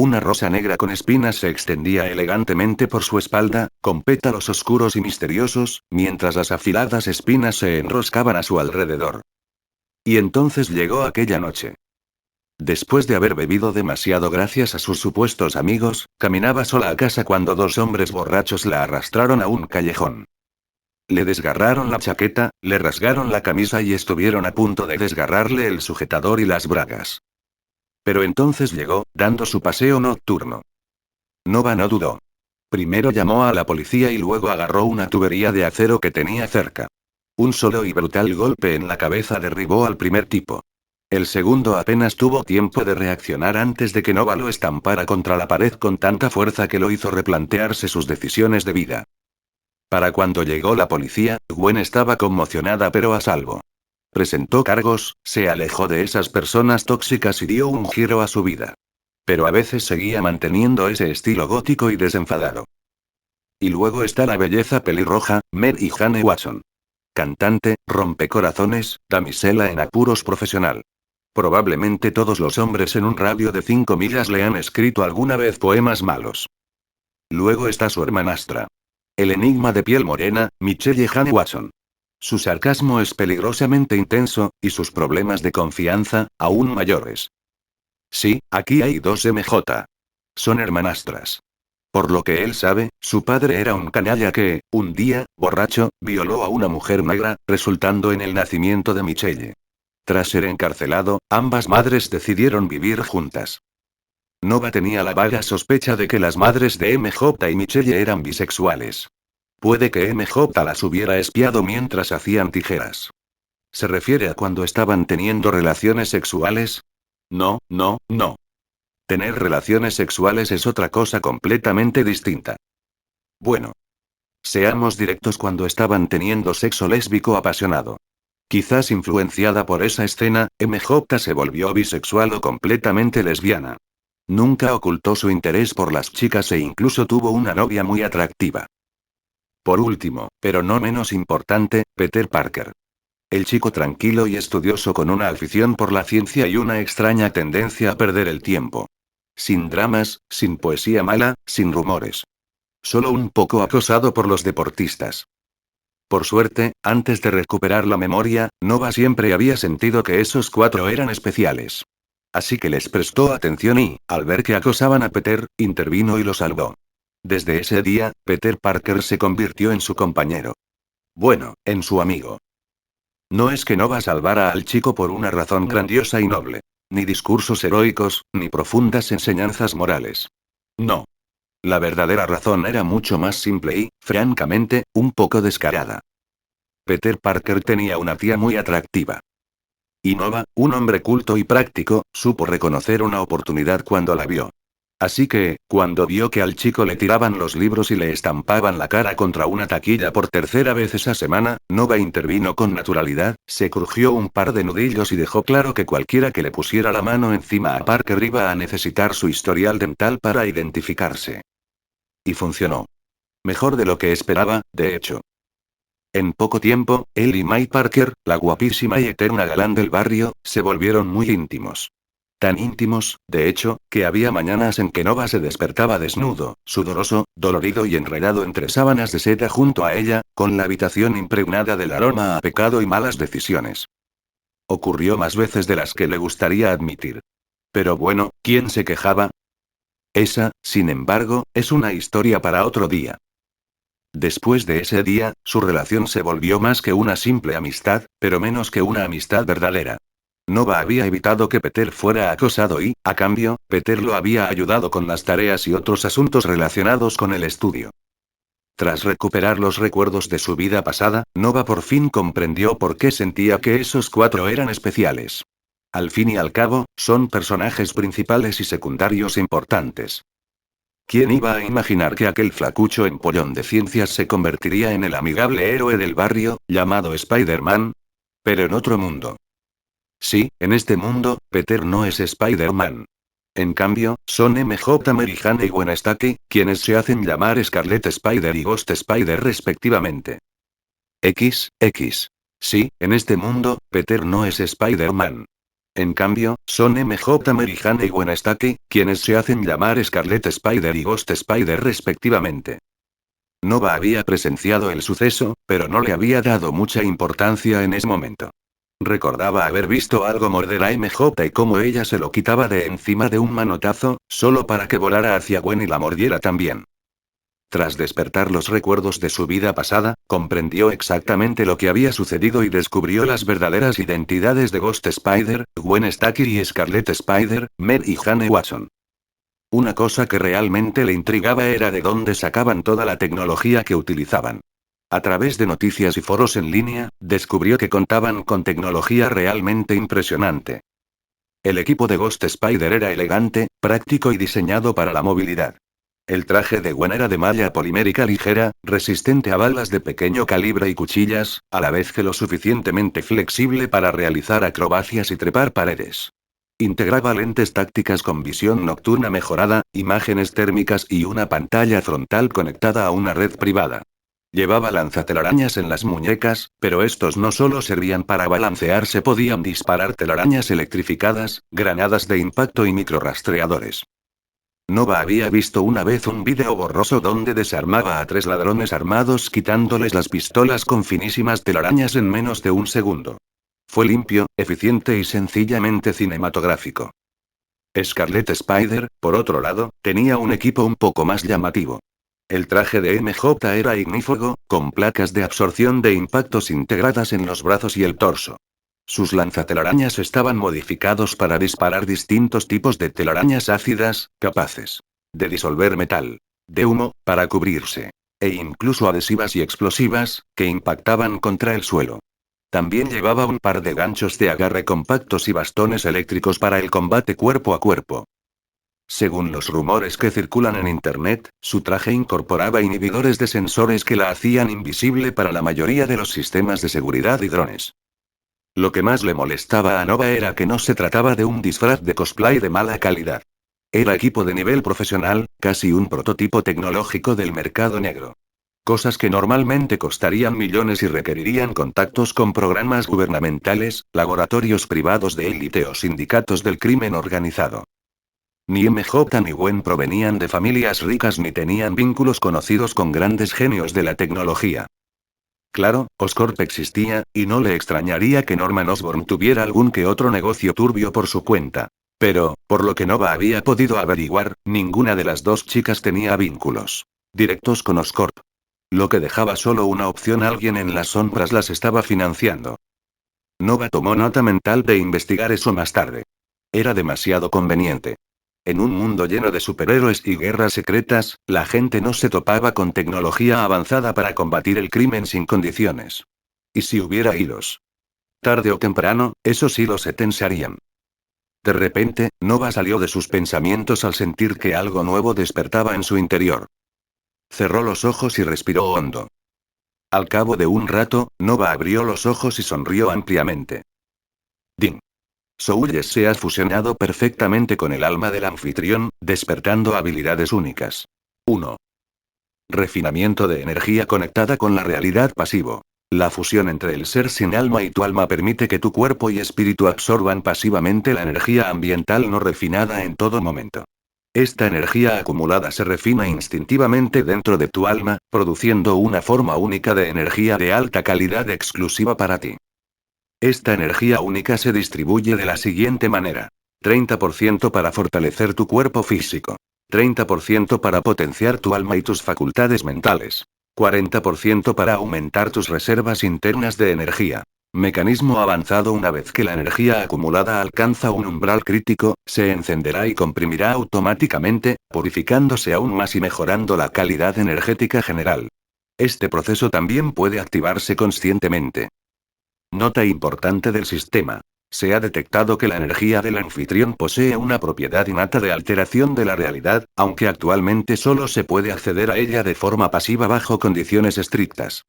Una rosa negra con espinas se extendía elegantemente por su espalda, con pétalos oscuros y misteriosos, mientras las afiladas espinas se enroscaban a su alrededor. Y entonces llegó aquella noche. Después de haber bebido demasiado gracias a sus supuestos amigos, caminaba sola a casa cuando dos hombres borrachos la arrastraron a un callejón. Le desgarraron la chaqueta, le rasgaron la camisa y estuvieron a punto de desgarrarle el sujetador y las bragas. Pero entonces llegó, dando su paseo nocturno. Nova no dudó. Primero llamó a la policía y luego agarró una tubería de acero que tenía cerca. Un solo y brutal golpe en la cabeza derribó al primer tipo. El segundo apenas tuvo tiempo de reaccionar antes de que Nova lo estampara contra la pared con tanta fuerza que lo hizo replantearse sus decisiones de vida. Para cuando llegó la policía, Gwen estaba conmocionada pero a salvo. Presentó cargos, se alejó de esas personas tóxicas y dio un giro a su vida. Pero a veces seguía manteniendo ese estilo gótico y desenfadado. Y luego está la belleza pelirroja, Mary Jane Watson. Cantante, rompecorazones, damisela en apuros profesional. Probablemente todos los hombres en un radio de 5 millas le han escrito alguna vez poemas malos. Luego está su hermanastra. El enigma de piel morena, Michelle Jane Watson. Su sarcasmo es peligrosamente intenso, y sus problemas de confianza, aún mayores. Sí, aquí hay dos MJ. Son hermanastras. Por lo que él sabe, su padre era un canalla que, un día, borracho, violó a una mujer negra, resultando en el nacimiento de Michelle. Tras ser encarcelado, ambas madres decidieron vivir juntas. Nova tenía la vaga sospecha de que las madres de MJ y Michelle eran bisexuales. Puede que MJ las hubiera espiado mientras hacían tijeras. ¿Se refiere a cuando estaban teniendo relaciones sexuales? No, no, no. Tener relaciones sexuales es otra cosa completamente distinta. Bueno. Seamos directos, cuando estaban teniendo sexo lésbico apasionado. Quizás influenciada por esa escena, MJ se volvió bisexual o completamente lesbiana. Nunca ocultó su interés por las chicas e incluso tuvo una novia muy atractiva. Por último, pero no menos importante, Peter Parker. El chico tranquilo y estudioso con una afición por la ciencia y una extraña tendencia a perder el tiempo. Sin dramas, sin poesía mala, sin rumores. Solo un poco acosado por los deportistas. Por suerte, antes de recuperar la memoria, Nova siempre había sentido que esos cuatro eran especiales. Así que les prestó atención y, al ver que acosaban a Peter, intervino y lo salvó. Desde ese día, Peter Parker se convirtió en su compañero. Bueno, en su amigo. No es que Nova salvara al chico por una razón grandiosa y noble. Ni discursos heroicos, ni profundas enseñanzas morales. No. La verdadera razón era mucho más simple y, francamente, un poco descarada. Peter Parker tenía una tía muy atractiva. Y Nova, un hombre culto y práctico, supo reconocer una oportunidad cuando la vio. Así que, cuando vio que al chico le tiraban los libros y le estampaban la cara contra una taquilla por tercera vez esa semana, Nova intervino con naturalidad, se crujió un par de nudillos y dejó claro que cualquiera que le pusiera la mano encima a Parker iba a necesitar su historial dental para identificarse. Y funcionó. Mejor de lo que esperaba, de hecho. En poco tiempo, él y May Parker, la guapísima y eterna galán del barrio, se volvieron muy íntimos. Tan íntimos, de hecho, que había mañanas en que Nova se despertaba desnudo, sudoroso, dolorido y enredado entre sábanas de seda junto a ella, con la habitación impregnada del aroma a pecado y malas decisiones. Ocurrió más veces de las que le gustaría admitir. Pero bueno, ¿quién se quejaba? Esa, sin embargo, es una historia para otro día. Después de ese día, su relación se volvió más que una simple amistad, pero menos que una amistad verdadera. Nova había evitado que Peter fuera acosado y, a cambio, Peter lo había ayudado con las tareas y otros asuntos relacionados con el estudio. Tras recuperar los recuerdos de su vida pasada, Nova por fin comprendió por qué sentía que esos cuatro eran especiales. Al fin y al cabo, son personajes principales y secundarios importantes. ¿Quién iba a imaginar que aquel flacucho empollón de ciencias se convertiría en el amigable héroe del barrio, llamado Spider-Man? Pero en otro mundo. Sí, en este mundo, Peter no es Spider-Man. En cambio, son MJ Mary Jane y Gwen Stacy, quienes se hacen llamar Scarlet Spider y Ghost Spider respectivamente. X. Sí, en este mundo, Peter no es Spider-Man. En cambio, son MJ Mary Jane y Gwen Stacy, quienes se hacen llamar Scarlet Spider y Ghost Spider respectivamente. Nova había presenciado el suceso, pero no le había dado mucha importancia en ese momento. Recordaba haber visto algo morder a MJ y cómo ella se lo quitaba de encima de un manotazo, solo para que volara hacia Gwen y la mordiera también. Tras despertar los recuerdos de su vida pasada, comprendió exactamente lo que había sucedido y descubrió las verdaderas identidades de Ghost Spider, Gwen Stacy y Scarlet Spider, Mary Jane Watson. Una cosa que realmente le intrigaba era de dónde sacaban toda la tecnología que utilizaban. A través de noticias y foros en línea, descubrió que contaban con tecnología realmente impresionante. El equipo de Ghost Spider era elegante, práctico y diseñado para la movilidad. El traje de Gwen era de malla polimérica ligera, resistente a balas de pequeño calibre y cuchillas, a la vez que lo suficientemente flexible para realizar acrobacias y trepar paredes. Integraba lentes tácticas con visión nocturna mejorada, imágenes térmicas y una pantalla frontal conectada a una red privada. Llevaba lanzatelarañas en las muñecas, pero estos no solo servían para balancearse, podían disparar telarañas electrificadas, granadas de impacto y microrastreadores. Nova había visto una vez un vídeo borroso donde desarmaba a 3 ladrones armados quitándoles las pistolas con finísimas telarañas en menos de un segundo. Fue limpio, eficiente y sencillamente cinematográfico. Scarlet Spider, por otro lado, tenía un equipo un poco más llamativo. El traje de MJ era ignífugo, con placas de absorción de impactos integradas en los brazos y el torso. Sus lanzatelarañas estaban modificados para disparar distintos tipos de telarañas ácidas, capaces de disolver metal, de humo, para cubrirse, e incluso adhesivas y explosivas, que impactaban contra el suelo. También llevaba un par de ganchos de agarre compactos y bastones eléctricos para el combate cuerpo a cuerpo. Según los rumores que circulan en Internet, su traje incorporaba inhibidores de sensores que la hacían invisible para la mayoría de los sistemas de seguridad y drones. Lo que más le molestaba a Nova era que no se trataba de un disfraz de cosplay de mala calidad. Era equipo de nivel profesional, casi un prototipo tecnológico del mercado negro. Cosas que normalmente costarían millones y requerirían contactos con programas gubernamentales, laboratorios privados de élite o sindicatos del crimen organizado. Ni MJ ni Gwen provenían de familias ricas ni tenían vínculos conocidos con grandes genios de la tecnología. Claro, Oscorp existía, y no le extrañaría que Norman Osborn tuviera algún que otro negocio turbio por su cuenta. Pero, por lo que Nova había podido averiguar, ninguna de las dos chicas tenía vínculos directos con Oscorp. Lo que dejaba solo una opción: alguien en las sombras las estaba financiando. Nova tomó nota mental de investigar eso más tarde. Era demasiado conveniente. En un mundo lleno de superhéroes y guerras secretas, la gente no se topaba con tecnología avanzada para combatir el crimen sin condiciones. ¿Y si hubiera hilos? Tarde o temprano, esos hilos se tensarían. De repente, Nova salió de sus pensamientos al sentir que algo nuevo despertaba en su interior. Cerró los ojos y respiró hondo. Al cabo de un rato, Nova abrió los ojos y sonrió ampliamente. Ding. Soulles se ha fusionado perfectamente con el alma del anfitrión, despertando habilidades únicas. 1. Refinamiento de energía conectada con la realidad pasivo. La fusión entre el ser sin alma y tu alma permite que tu cuerpo y espíritu absorban pasivamente la energía ambiental no refinada en todo momento. Esta energía acumulada se refina instintivamente dentro de tu alma, produciendo una forma única de energía de alta calidad exclusiva para ti. Esta energía única se distribuye de la siguiente manera. 30% para fortalecer tu cuerpo físico. 30% para potenciar tu alma y tus facultades mentales. 40% para aumentar tus reservas internas de energía. Mecanismo avanzado: una vez que la energía acumulada alcanza un umbral crítico, se encenderá y comprimirá automáticamente, purificándose aún más y mejorando la calidad energética general. Este proceso también puede activarse conscientemente. Nota importante del sistema. Se ha detectado que la energía del anfitrión posee una propiedad innata de alteración de la realidad, aunque actualmente solo se puede acceder a ella de forma pasiva bajo condiciones estrictas.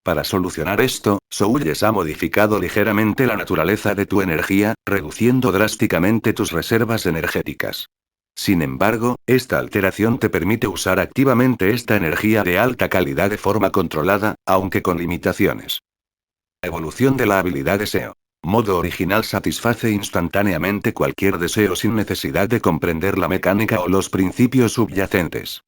Para solucionar esto, Soulles ha modificado ligeramente la naturaleza de tu energía, reduciendo drásticamente tus reservas energéticas. Sin embargo, esta alteración te permite usar activamente esta energía de alta calidad de forma controlada, aunque con limitaciones. Evolución de la habilidad deseo. Modo original satisface instantáneamente cualquier deseo sin necesidad de comprender la mecánica o los principios subyacentes.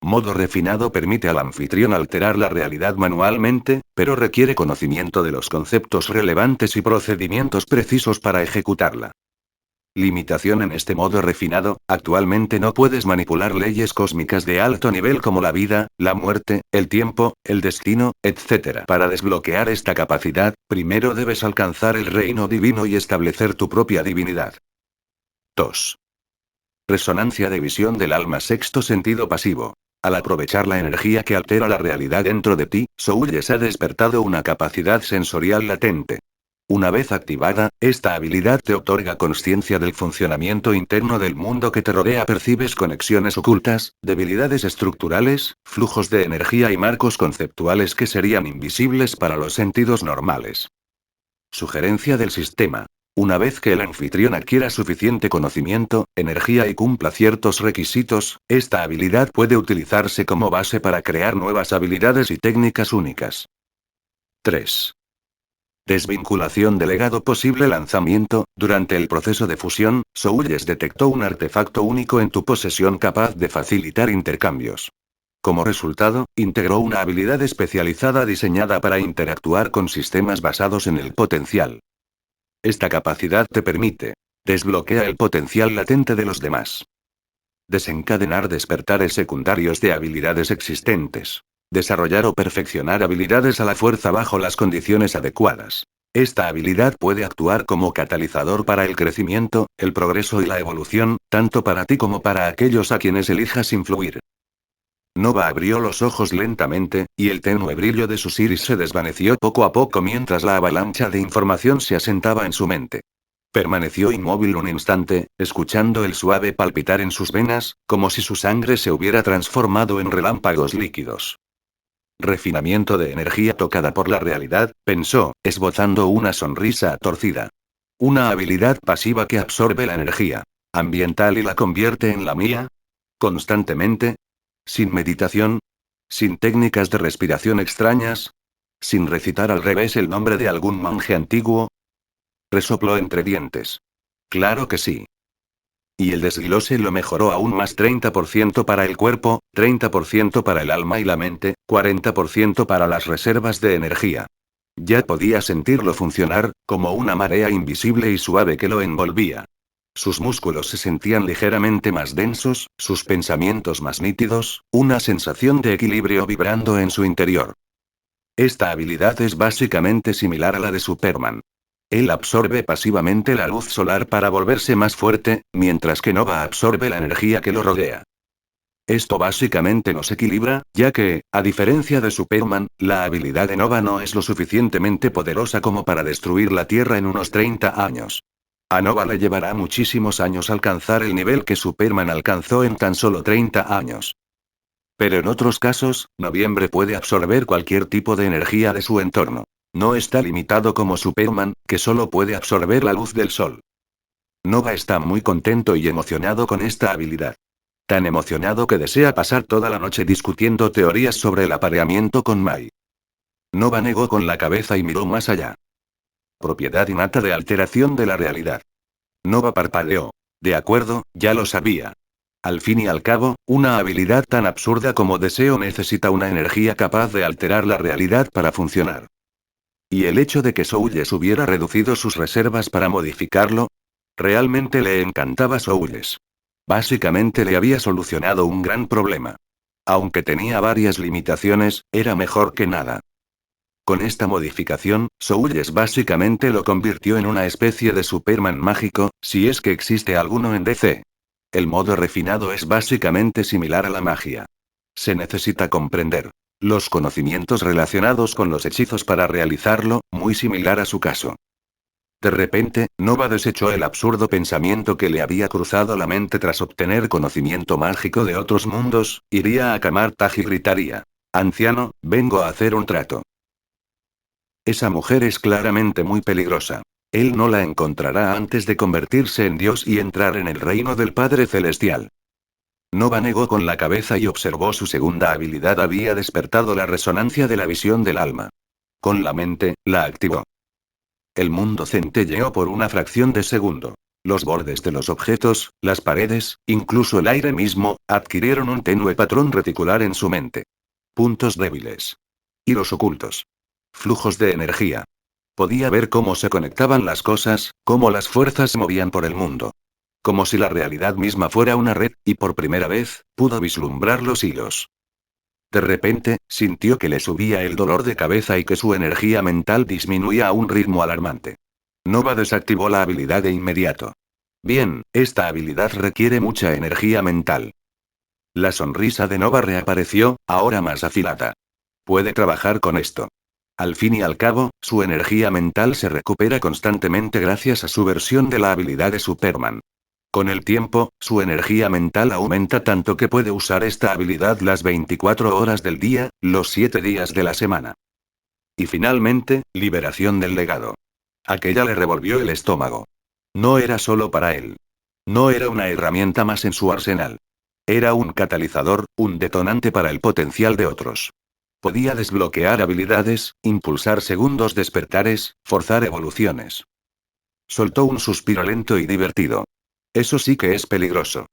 Modo refinado permite al anfitrión alterar la realidad manualmente, pero requiere conocimiento de los conceptos relevantes y procedimientos precisos para ejecutarla. Limitación en este modo refinado: actualmente no puedes manipular leyes cósmicas de alto nivel como la vida, la muerte, el tiempo, el destino, etc. Para desbloquear esta capacidad, primero debes alcanzar el reino divino y establecer tu propia divinidad. 2. Resonancia de visión del alma. Sexto sentido pasivo. Al aprovechar la energía que altera la realidad dentro de ti, Soulles ha despertado una capacidad sensorial latente. Una vez activada, esta habilidad te otorga consciencia del funcionamiento interno del mundo que te rodea. Percibes conexiones ocultas, debilidades estructurales, flujos de energía y marcos conceptuales que serían invisibles para los sentidos normales. Sugerencia del sistema. Una vez que el anfitrión adquiera suficiente conocimiento, energía y cumpla ciertos requisitos, esta habilidad puede utilizarse como base para crear nuevas habilidades y técnicas únicas. 3. Desvinculación de legado. Posible lanzamiento. Durante el proceso de fusión, Soulles detectó un artefacto único en tu posesión capaz de facilitar intercambios. Como resultado, integró una habilidad especializada diseñada para interactuar con sistemas basados en el potencial. Esta capacidad te permite: desbloquea el potencial latente de los demás. Desencadenar despertares secundarios de habilidades existentes. Desarrollar o perfeccionar habilidades a la fuerza bajo las condiciones adecuadas. Esta habilidad puede actuar como catalizador para el crecimiento, el progreso y la evolución, tanto para ti como para aquellos a quienes elijas influir. Nova abrió los ojos lentamente, y el tenue brillo de sus iris se desvaneció poco a poco mientras la avalancha de información se asentaba en su mente. Permaneció inmóvil un instante, escuchando el suave palpitar en sus venas, como si su sangre se hubiera transformado en relámpagos líquidos. Refinamiento de energía tocada por la realidad, pensó, esbozando una sonrisa torcida. Una habilidad pasiva que absorbe la energía ambiental y la convierte en la mía. Constantemente. Sin meditación. Sin técnicas de respiración extrañas. Sin recitar al revés el nombre de algún monje antiguo. Resopló entre dientes. Claro que sí. Y el desglose lo mejoró aún más: 30% para el cuerpo, 30% para el alma y la mente, 40% para las reservas de energía. Ya podía sentirlo funcionar, como una marea invisible y suave que lo envolvía. Sus músculos se sentían ligeramente más densos, sus pensamientos más nítidos, una sensación de equilibrio vibrando en su interior. Esta habilidad es básicamente similar a la de Superman. Él absorbe pasivamente la luz solar para volverse más fuerte, mientras que Nova absorbe la energía que lo rodea. Esto básicamente nos equilibra, ya que, a diferencia de Superman, la habilidad de Nova no es lo suficientemente poderosa como para destruir la Tierra en unos 30 años. A Nova le llevará muchísimos años alcanzar el nivel que Superman alcanzó en tan solo 30 años. Pero en otros casos, Noviembre puede absorber cualquier tipo de energía de su entorno. No está limitado como Superman, que solo puede absorber la luz del sol. Nova está muy contento y emocionado con esta habilidad. Tan emocionado que desea pasar toda la noche discutiendo teorías sobre el apareamiento con Mai. Nova negó con la cabeza y miró más allá. Propiedad innata de alteración de la realidad. Nova parpadeó. De acuerdo, ya lo sabía. Al fin y al cabo, una habilidad tan absurda como deseo necesita una energía capaz de alterar la realidad para funcionar. Y el hecho de que Soulles hubiera reducido sus reservas para modificarlo, realmente le encantaba Soulles. Básicamente le había solucionado un gran problema. Aunque tenía varias limitaciones, era mejor que nada. Con esta modificación, Soulles básicamente lo convirtió en una especie de Superman mágico, si es que existe alguno en DC. El modo refinado es básicamente similar a la magia. Se necesita comprender los conocimientos relacionados con los hechizos para realizarlo, muy similar a su caso. De repente, Nova desechó el absurdo pensamiento que le había cruzado la mente tras obtener conocimiento mágico de otros mundos, iría a Camartaj y gritaría. Anciano, vengo a hacer un trato. Esa mujer es claramente muy peligrosa. Él no la encontrará antes de convertirse en Dios y entrar en el reino del Padre Celestial. Nova negó con la cabeza y observó su segunda habilidad había despertado la resonancia de la visión del alma. Con la mente, la activó. El mundo centelleó por una fracción de segundo. Los bordes de los objetos, las paredes, incluso el aire mismo, adquirieron un tenue patrón reticular en su mente. Puntos débiles. Hilos ocultos. Flujos de energía. Podía ver cómo se conectaban las cosas, cómo las fuerzas se movían por el mundo. Como si la realidad misma fuera una red, y por primera vez, pudo vislumbrar los hilos. De repente, sintió que le subía el dolor de cabeza y que su energía mental disminuía a un ritmo alarmante. Nova desactivó la habilidad de inmediato. Bien, esta habilidad requiere mucha energía mental. La sonrisa de Nova reapareció, ahora más afilada. Puede trabajar con esto. Al fin y al cabo, su energía mental se recupera constantemente gracias a su versión de la habilidad de Superman. Con el tiempo, su energía mental aumenta tanto que puede usar esta habilidad las 24 horas del día, los 7 días de la semana. Y finalmente, liberación del legado. Aquella le revolvió el estómago. No era solo para él. No era una herramienta más en su arsenal. Era un catalizador, un detonante para el potencial de otros. Podía desbloquear habilidades, impulsar segundos despertares, forzar evoluciones. Soltó un suspiro lento y divertido. Eso sí que es peligroso.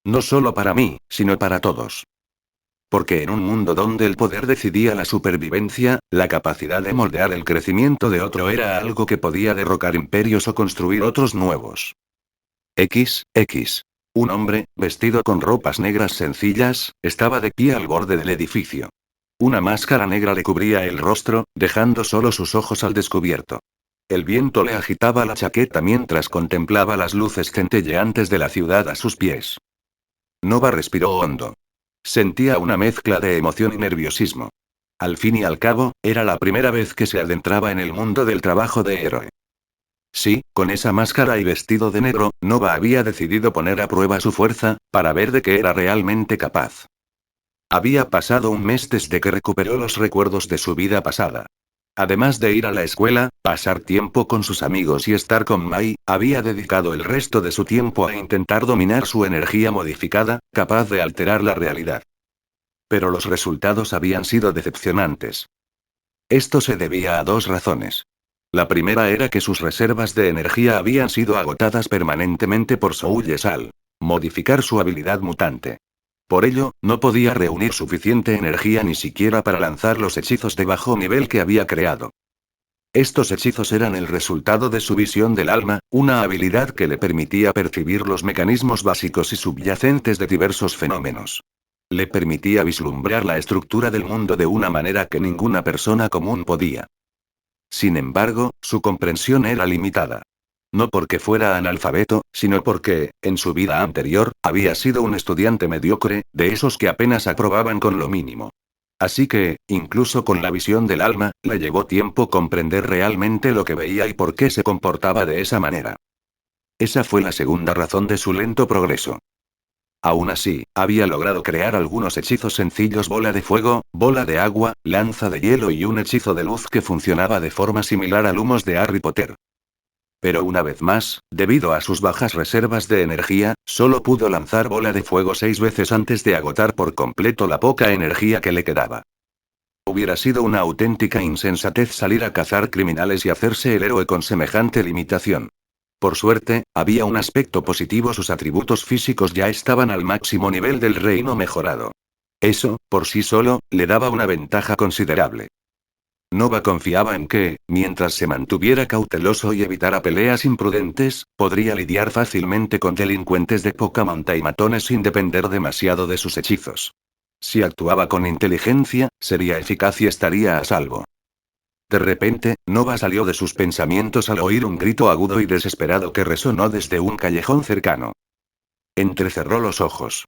No solo para mí, sino para todos. Porque en un mundo donde el poder decidía la supervivencia, la capacidad de moldear el crecimiento de otro era algo que podía derrocar imperios o construir otros nuevos. XX. Un hombre, vestido con ropas negras sencillas, estaba de pie al borde del edificio. Una máscara negra le cubría el rostro, dejando solo sus ojos al descubierto. El viento le agitaba la chaqueta mientras contemplaba las luces centelleantes de la ciudad a sus pies. Nova respiró hondo. Sentía una mezcla de emoción y nerviosismo. Al fin y al cabo, era la primera vez que se adentraba en el mundo del trabajo de héroe. Sí, con esa máscara y vestido de negro, Nova había decidido poner a prueba su fuerza, para ver de qué era realmente capaz. Había pasado un mes desde que recuperó los recuerdos de su vida pasada. Además de ir a la escuela, pasar tiempo con sus amigos y estar con Mai, había dedicado el resto de su tiempo a intentar dominar su energía modificada, capaz de alterar la realidad. Pero los resultados habían sido decepcionantes. Esto se debía a dos razones. La primera era que sus reservas de energía habían sido agotadas permanentemente por Soul al modificar su habilidad mutante. Por ello, no podía reunir suficiente energía ni siquiera para lanzar los hechizos de bajo nivel que había creado. Estos hechizos eran el resultado de su visión del alma, una habilidad que le permitía percibir los mecanismos básicos y subyacentes de diversos fenómenos. Le permitía vislumbrar la estructura del mundo de una manera que ninguna persona común podía. Sin embargo, su comprensión era limitada. No porque fuera analfabeto, sino porque, en su vida anterior, había sido un estudiante mediocre, de esos que apenas aprobaban con lo mínimo. Así que, incluso con la visión del alma, le llevó tiempo comprender realmente lo que veía y por qué se comportaba de esa manera. Esa fue la segunda razón de su lento progreso. Aún así, había logrado crear algunos hechizos sencillos: bola de fuego, bola de agua, lanza de hielo y un hechizo de luz que funcionaba de forma similar al Lumos de Harry Potter. Pero una vez más, debido a sus bajas reservas de energía, solo pudo lanzar bola de fuego 6 veces antes de agotar por completo la poca energía que le quedaba. Hubiera sido una auténtica insensatez salir a cazar criminales y hacerse el héroe con semejante limitación. Por suerte, había un aspecto positivo: sus atributos físicos ya estaban al máximo nivel del reino mejorado. Eso, por sí solo, le daba una ventaja considerable. Nova confiaba en que, mientras se mantuviera cauteloso y evitara peleas imprudentes, podría lidiar fácilmente con delincuentes de poca monta y matones sin depender demasiado de sus hechizos. Si actuaba con inteligencia, sería eficaz y estaría a salvo. De repente, Nova salió de sus pensamientos al oír un grito agudo y desesperado que resonó desde un callejón cercano. Entrecerró los ojos.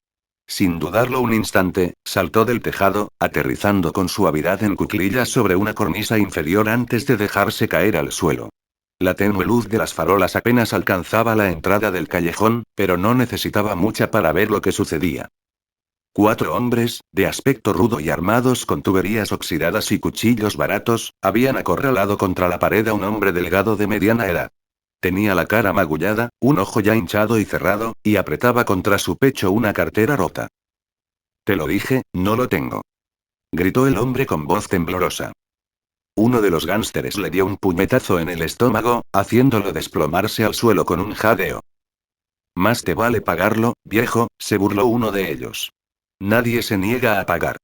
Sin dudarlo un instante, saltó del tejado, aterrizando con suavidad en cuclillas sobre una cornisa inferior antes de dejarse caer al suelo. La tenue luz de las farolas apenas alcanzaba la entrada del callejón, pero no necesitaba mucha para ver lo que sucedía. 4 hombres, de aspecto rudo y armados con tuberías oxidadas y cuchillos baratos, habían acorralado contra la pared a un hombre delgado de mediana edad. Tenía la cara magullada, un ojo ya hinchado y cerrado, y apretaba contra su pecho una cartera rota. «Te lo dije, no lo tengo», gritó el hombre con voz temblorosa. Uno de los gánsteres le dio un puñetazo en el estómago, haciéndolo desplomarse al suelo con un jadeo. «Más te vale pagarlo, viejo», se burló uno de ellos. «Nadie se niega a pagar».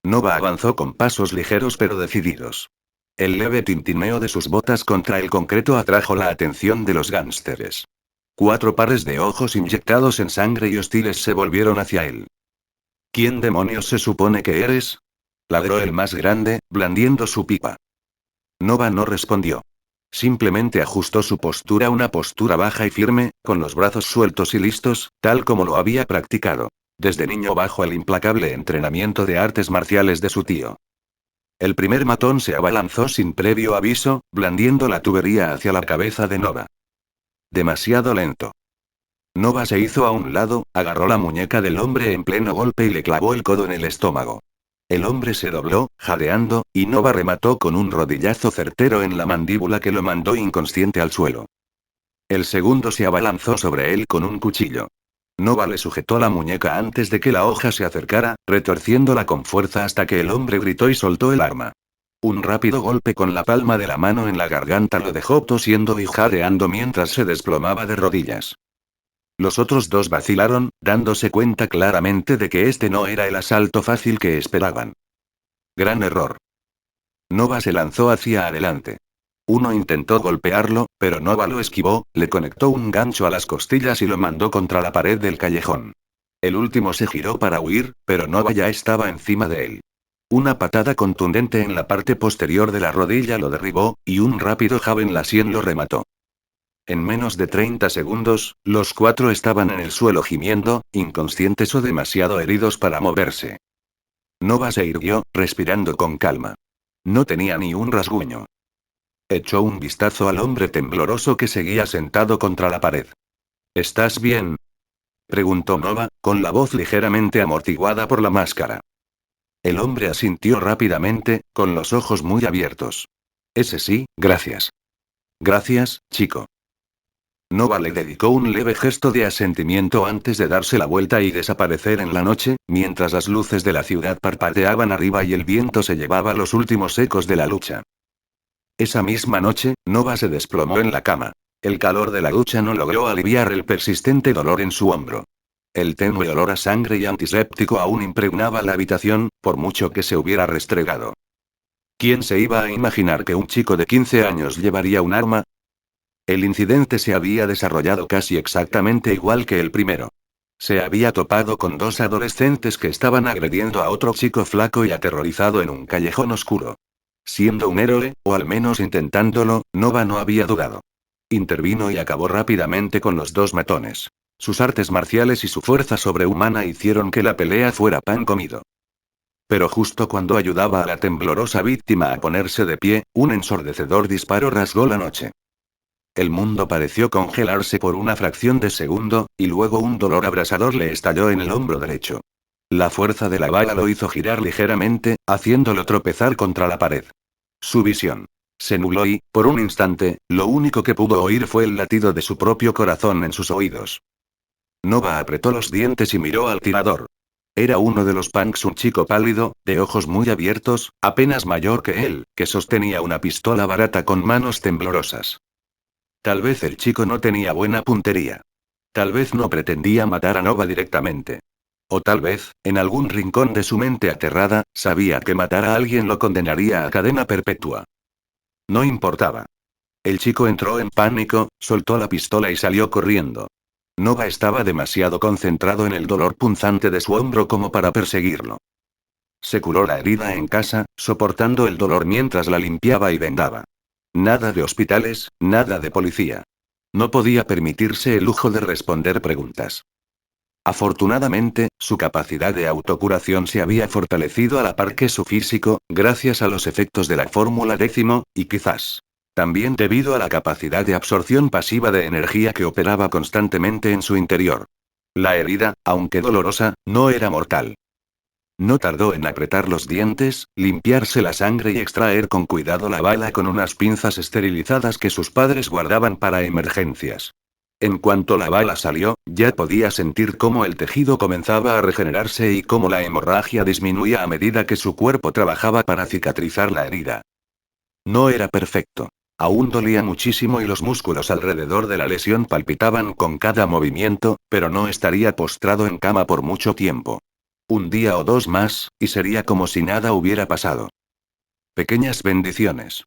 Nova avanzó con pasos ligeros pero decididos. El leve tintineo de sus botas contra el concreto atrajo la atención de los gánsteres. 4 pares de ojos inyectados en sangre y hostiles se volvieron hacia él. «¿Quién demonios se supone que eres?», ladró el más grande, blandiendo su pipa. Nova no respondió. Simplemente ajustó su postura, una postura baja y firme, con los brazos sueltos y listos, tal como lo había practicado desde niño bajo el implacable entrenamiento de artes marciales de su tío. El primer matón se abalanzó sin previo aviso, blandiendo la tubería hacia la cabeza de Nova. Demasiado lento. Nova se hizo a un lado, agarró la muñeca del hombre en pleno golpe y le clavó el codo en el estómago. El hombre se dobló, jadeando, y Nova remató con un rodillazo certero en la mandíbula que lo mandó inconsciente al suelo. El segundo se abalanzó sobre él con un cuchillo. Nova le sujetó la muñeca antes de que la hoja se acercara, retorciéndola con fuerza hasta que el hombre gritó y soltó el arma. Un rápido golpe con la palma de la mano en la garganta lo dejó tosiendo y jadeando mientras se desplomaba de rodillas. Los otros 2 vacilaron, dándose cuenta claramente de que este no era el asalto fácil que esperaban. Gran error. Nova se lanzó hacia adelante. Uno intentó golpearlo, pero Nova lo esquivó, le conectó un gancho a las costillas y lo mandó contra la pared del callejón. El último se giró para huir, pero Nova ya estaba encima de él. Una patada contundente en la parte posterior de la rodilla lo derribó, y un rápido jab en la sien lo remató. En menos de 30 segundos, los 4 estaban en el suelo gimiendo, inconscientes o demasiado heridos para moverse. Nova se irguió, respirando con calma. No tenía ni un rasguño. Echó un vistazo al hombre tembloroso que seguía sentado contra la pared. «¿Estás bien?», preguntó Nova, con la voz ligeramente amortiguada por la máscara. El hombre asintió rápidamente, con los ojos muy abiertos. «Ese sí, gracias». «Gracias, chico». Nova le dedicó un leve gesto de asentimiento antes de darse la vuelta y desaparecer en la noche, mientras las luces de la ciudad parpadeaban arriba y el viento se llevaba los últimos ecos de la lucha. Esa misma noche, Nova se desplomó en la cama. El calor de la ducha no logró aliviar el persistente dolor en su hombro. El tenue olor a sangre y antiséptico aún impregnaba la habitación, por mucho que se hubiera restregado. ¿Quién se iba a imaginar que un chico de 15 años llevaría un arma? El incidente se había desarrollado casi exactamente igual que el primero. Se había topado con 2 adolescentes que estaban agrediendo a otro chico flaco y aterrorizado en un callejón oscuro. Siendo un héroe, o al menos intentándolo, Nova no había dudado. Intervino y acabó rápidamente con los 2 matones. Sus artes marciales y su fuerza sobrehumana hicieron que la pelea fuera pan comido. Pero justo cuando ayudaba a la temblorosa víctima a ponerse de pie, un ensordecedor disparo rasgó la noche. El mundo pareció congelarse por una fracción de segundo, y luego un dolor abrasador le estalló en el hombro derecho. La fuerza de la bala lo hizo girar ligeramente, haciéndolo tropezar contra la pared. Su visión se nubló y, por un instante, lo único que pudo oír fue el latido de su propio corazón en sus oídos. Nova apretó los dientes y miró al tirador. Era uno de los punks, un chico pálido, de ojos muy abiertos, apenas mayor que él, que sostenía una pistola barata con manos temblorosas. Tal vez el chico no tenía buena puntería. Tal vez no pretendía matar a Nova directamente. O tal vez, en algún rincón de su mente aterrada, sabía que matar a alguien lo condenaría a cadena perpetua. No importaba. El chico entró en pánico, soltó la pistola y salió corriendo. Nova estaba demasiado concentrado en el dolor punzante de su hombro como para perseguirlo. Se curó la herida en casa, soportando el dolor mientras la limpiaba y vendaba. Nada de hospitales, nada de policía. No podía permitirse el lujo de responder preguntas. Afortunadamente, su capacidad de autocuración se había fortalecido a la par que su físico, gracias a los efectos de la fórmula 10, y quizás También debido a la capacidad de absorción pasiva de energía que operaba constantemente en su interior. La herida, aunque dolorosa, no era mortal. No tardó en apretar los dientes, limpiarse la sangre y extraer con cuidado la bala con unas pinzas esterilizadas que sus padres guardaban para emergencias. En cuanto la bala salió, ya podía sentir cómo el tejido comenzaba a regenerarse y cómo la hemorragia disminuía a medida que su cuerpo trabajaba para cicatrizar la herida. No era perfecto. Aún dolía muchísimo y los músculos alrededor de la lesión palpitaban con cada movimiento, pero no estaría postrado en cama por mucho tiempo. Un día o dos más, y sería como si nada hubiera pasado. Pequeñas bendiciones.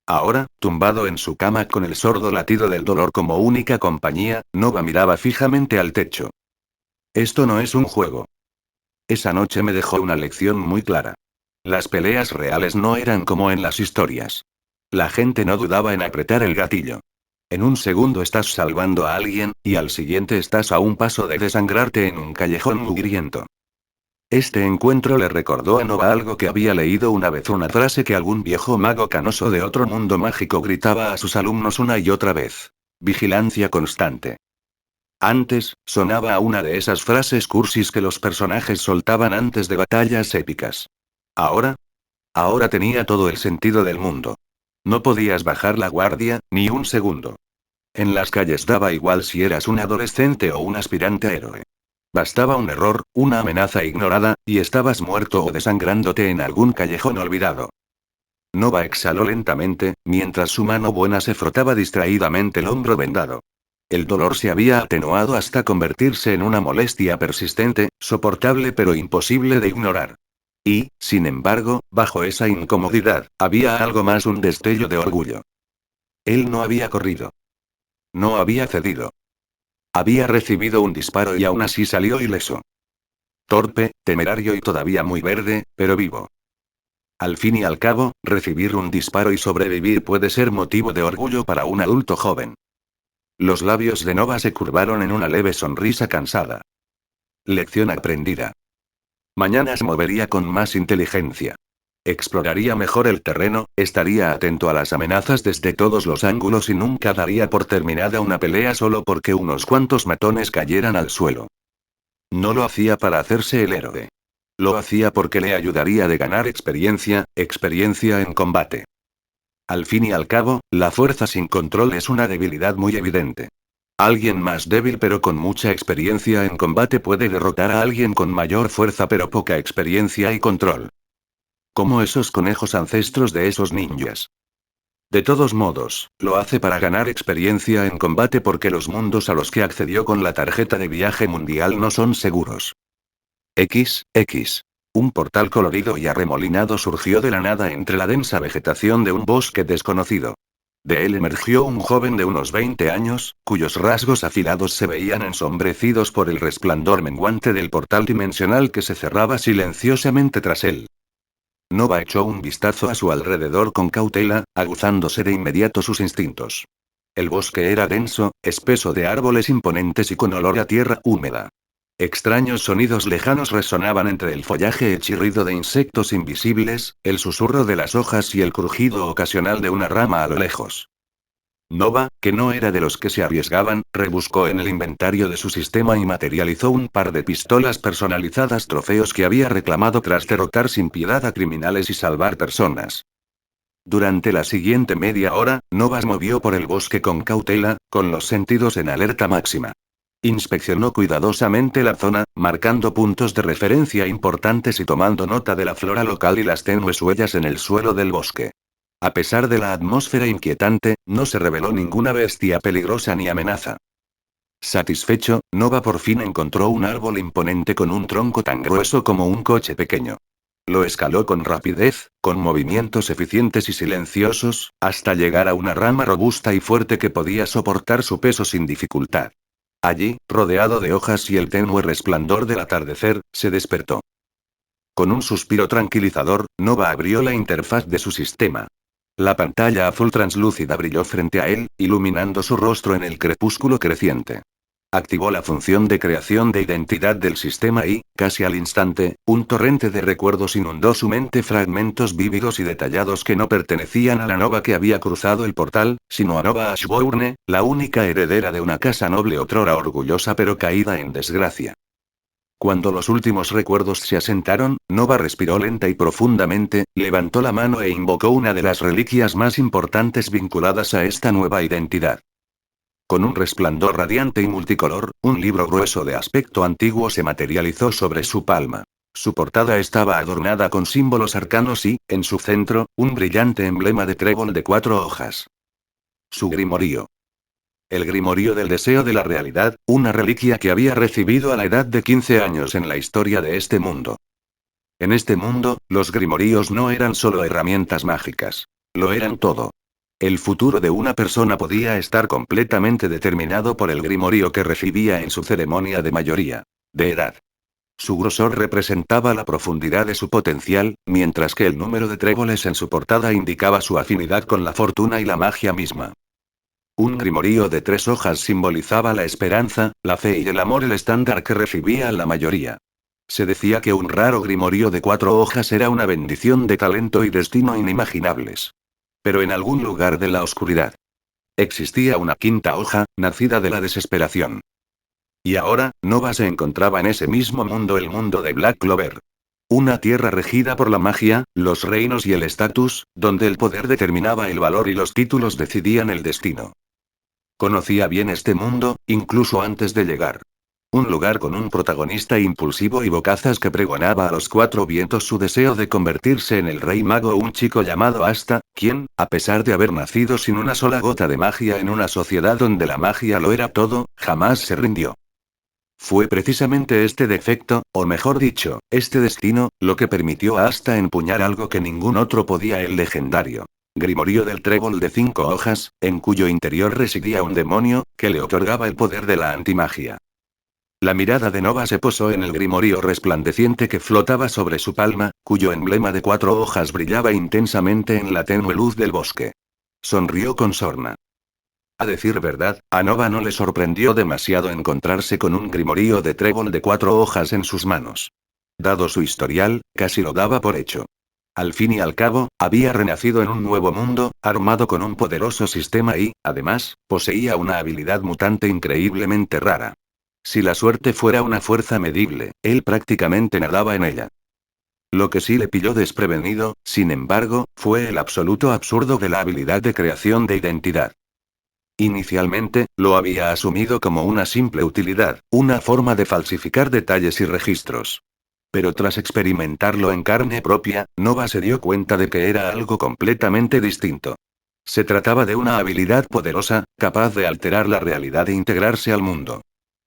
Ahora, tumbado en su cama con el sordo latido del dolor como única compañía, Nova miraba fijamente al techo. Esto no es un juego. Esa noche me dejó una lección muy clara. Las peleas reales no eran como en las historias. La gente no dudaba en apretar el gatillo. En un segundo estás salvando a alguien, y al siguiente estás a un paso de desangrarte en un callejón mugriento. Este encuentro le recordó a Nova algo que había leído una vez, una frase que algún viejo mago canoso de otro mundo mágico gritaba a sus alumnos una y otra vez. Vigilancia constante. Antes, sonaba a una de esas frases cursis que los personajes soltaban antes de batallas épicas. Ahora, ahora tenía todo el sentido del mundo. No podías bajar la guardia, ni un segundo. En las calles daba igual si eras un adolescente o un aspirante a héroe. Bastaba un error, una amenaza ignorada, y estabas muerto o desangrándote en algún callejón olvidado. Nova exhaló lentamente, mientras su mano buena se frotaba distraídamente el hombro vendado. El dolor se había atenuado hasta convertirse en una molestia persistente, soportable pero imposible de ignorar. Y, sin embargo, bajo esa incomodidad, había algo más, un destello de orgullo. Él no había corrido. No había cedido. Había recibido un disparo y aún así salió ileso. Torpe, temerario y todavía muy verde, pero vivo. Al fin y al cabo, recibir un disparo y sobrevivir puede ser motivo de orgullo para un adulto joven. Los labios de Nova se curvaron en una leve sonrisa cansada. Lección aprendida. Mañana se movería con más inteligencia. Exploraría mejor el terreno, estaría atento a las amenazas desde todos los ángulos y nunca daría por terminada una pelea solo porque unos cuantos matones cayeran al suelo. No lo hacía para hacerse el héroe. Lo hacía porque le ayudaría de ganar experiencia, experiencia en combate. Al fin y al cabo, la fuerza sin control es una debilidad muy evidente. Alguien más débil pero con mucha experiencia en combate puede derrotar a alguien con mayor fuerza pero poca experiencia y control. Como esos conejos ancestros de esos ninjas. De todos modos, lo hace para ganar experiencia en combate porque los mundos a los que accedió con la tarjeta de viaje mundial no son seguros. Un portal colorido y arremolinado surgió de la nada entre la densa vegetación de un bosque desconocido. De él emergió un joven de unos 20 años, cuyos rasgos afilados se veían ensombrecidos por el resplandor menguante del portal dimensional que se cerraba silenciosamente tras él. Nova echó un vistazo a su alrededor con cautela, aguzándose de inmediato sus instintos. El bosque era denso, espeso de árboles imponentes y con olor a tierra húmeda. Extraños sonidos lejanos resonaban entre el follaje, el chirrido de insectos invisibles, el susurro de las hojas y el crujido ocasional de una rama a lo lejos. Nova, que no era de los que se arriesgaban, rebuscó en el inventario de su sistema y materializó un par de pistolas personalizadas, trofeos que había reclamado tras derrotar sin piedad a criminales y salvar personas. Durante la siguiente media hora, Nova se movió por el bosque con cautela, con los sentidos en alerta máxima. Inspeccionó cuidadosamente la zona, marcando puntos de referencia importantes y tomando nota de la flora local y las tenues huellas en el suelo del bosque. A pesar de la atmósfera inquietante, no se reveló ninguna bestia peligrosa ni amenaza. Satisfecho, Nova por fin encontró un árbol imponente con un tronco tan grueso como un coche pequeño. Lo escaló con rapidez, con movimientos eficientes y silenciosos, hasta llegar a una rama robusta y fuerte que podía soportar su peso sin dificultad. Allí, rodeado de hojas y el tenue resplandor del atardecer, se despertó. Con un suspiro tranquilizador, Nova abrió la interfaz de su sistema. La pantalla azul translúcida brilló frente a él, iluminando su rostro en el crepúsculo creciente. Activó la función de creación de identidad del sistema y, casi al instante, un torrente de recuerdos inundó su mente, fragmentos vívidos y detallados que no pertenecían a la Nova que había cruzado el portal, sino a Nova Ashbourne, la única heredera de una casa noble otrora orgullosa pero caída en desgracia. Cuando los últimos recuerdos se asentaron, Nova respiró lenta y profundamente, levantó la mano e invocó una de las reliquias más importantes vinculadas a esta nueva identidad. Con un resplandor radiante y multicolor, un libro grueso de aspecto antiguo se materializó sobre su palma. Su portada estaba adornada con símbolos arcanos y, en su centro, un brillante emblema de trébol de 4 hojas. Su grimorío. El grimorío del deseo de la realidad, una reliquia que había recibido a la edad de 15 años en la historia de este mundo. En este mundo, los grimoríos no eran solo herramientas mágicas. Lo eran todo. El futuro de una persona podía estar completamente determinado por el grimorío que recibía en su ceremonia de mayoría de edad. Su grosor representaba la profundidad de su potencial, mientras que el número de tréboles en su portada indicaba su afinidad con la fortuna y la magia misma. Un grimorío de 3 hojas simbolizaba la esperanza, la fe y el amor, el estándar que recibía la mayoría. Se decía que un raro grimorío de 4 hojas era una bendición de talento y destino inimaginables. Pero en algún lugar de la oscuridad existía una 5ª hoja, nacida de la desesperación. Y ahora, Nova se encontraba en ese mismo mundo, el mundo de Black Clover. Una tierra regida por la magia, los reinos y el estatus, donde el poder determinaba el valor y los títulos decidían el destino. Conocía bien este mundo, incluso antes de llegar. Un lugar con un protagonista impulsivo y bocazas que pregonaba a los 4 vientos su deseo de convertirse en el rey mago, un chico llamado Asta, quien, a pesar de haber nacido sin una sola gota de magia en una sociedad donde la magia lo era todo, jamás se rindió. Fue precisamente este defecto, o mejor dicho, este destino, lo que permitió a Asta empuñar algo que ningún otro podía: el legendario grimorío del trébol de 5 hojas, en cuyo interior residía un demonio, que le otorgaba el poder de la antimagia. La mirada de Nova se posó en el grimorío resplandeciente que flotaba sobre su palma, cuyo emblema de 4 hojas brillaba intensamente en la tenue luz del bosque. Sonrió con sorna. A decir verdad, a Nova no le sorprendió demasiado encontrarse con un grimorío de trébol de 4 hojas en sus manos. Dado su historial, casi lo daba por hecho. Al fin y al cabo, había renacido en un nuevo mundo, armado con un poderoso sistema y, además, poseía una habilidad mutante increíblemente rara. Si la suerte fuera una fuerza medible, él prácticamente nadaba en ella. Lo que sí le pilló desprevenido, sin embargo, fue el absoluto absurdo de la habilidad de creación de identidad. Inicialmente, lo había asumido como una simple utilidad, una forma de falsificar detalles y registros. Pero tras experimentarlo en carne propia, Nova se dio cuenta de que era algo completamente distinto. Se trataba de una habilidad poderosa, capaz de alterar la realidad e integrarse al mundo.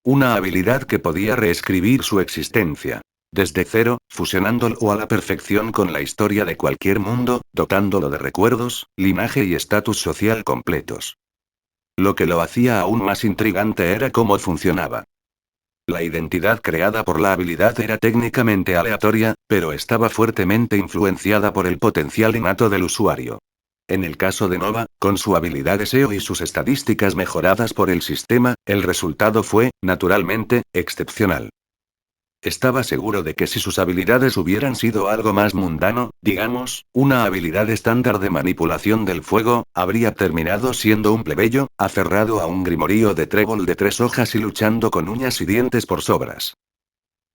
Una habilidad que podía reescribir su existencia desde cero, fusionándolo a la perfección con la historia de cualquier mundo, dotándolo de recuerdos, linaje y estatus social completos. Lo que lo hacía aún más intrigante era cómo funcionaba. La identidad creada por la habilidad era técnicamente aleatoria, pero estaba fuertemente influenciada por el potencial innato del usuario. En el caso de Nova, con su habilidad deseo y sus estadísticas mejoradas por el sistema, el resultado fue, naturalmente, excepcional. Estaba seguro de que si sus habilidades hubieran sido algo más mundano, digamos, una habilidad estándar de manipulación del fuego, habría terminado siendo un plebeyo, aferrado a un grimorío de trébol de 3 hojas y luchando con uñas y dientes por sobras.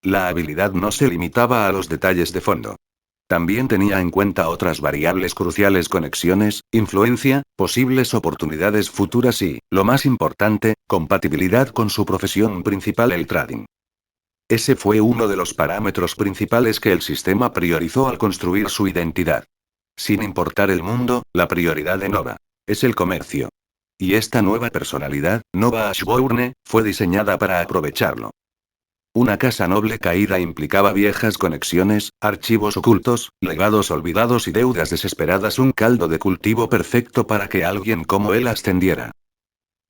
La habilidad no se limitaba a los detalles de fondo. También tenía en cuenta otras variables cruciales: conexiones, influencia, posibles oportunidades futuras y, lo más importante, compatibilidad con su profesión principal, el trading. Ese fue uno de los parámetros principales que el sistema priorizó al construir su identidad. Sin importar el mundo, la prioridad de Nova es el comercio. Y esta nueva personalidad, Nova Ashbourne, fue diseñada para aprovecharlo. Una casa noble caída implicaba viejas conexiones, archivos ocultos, legados olvidados y deudas desesperadas, un caldo de cultivo perfecto para que alguien como él ascendiera.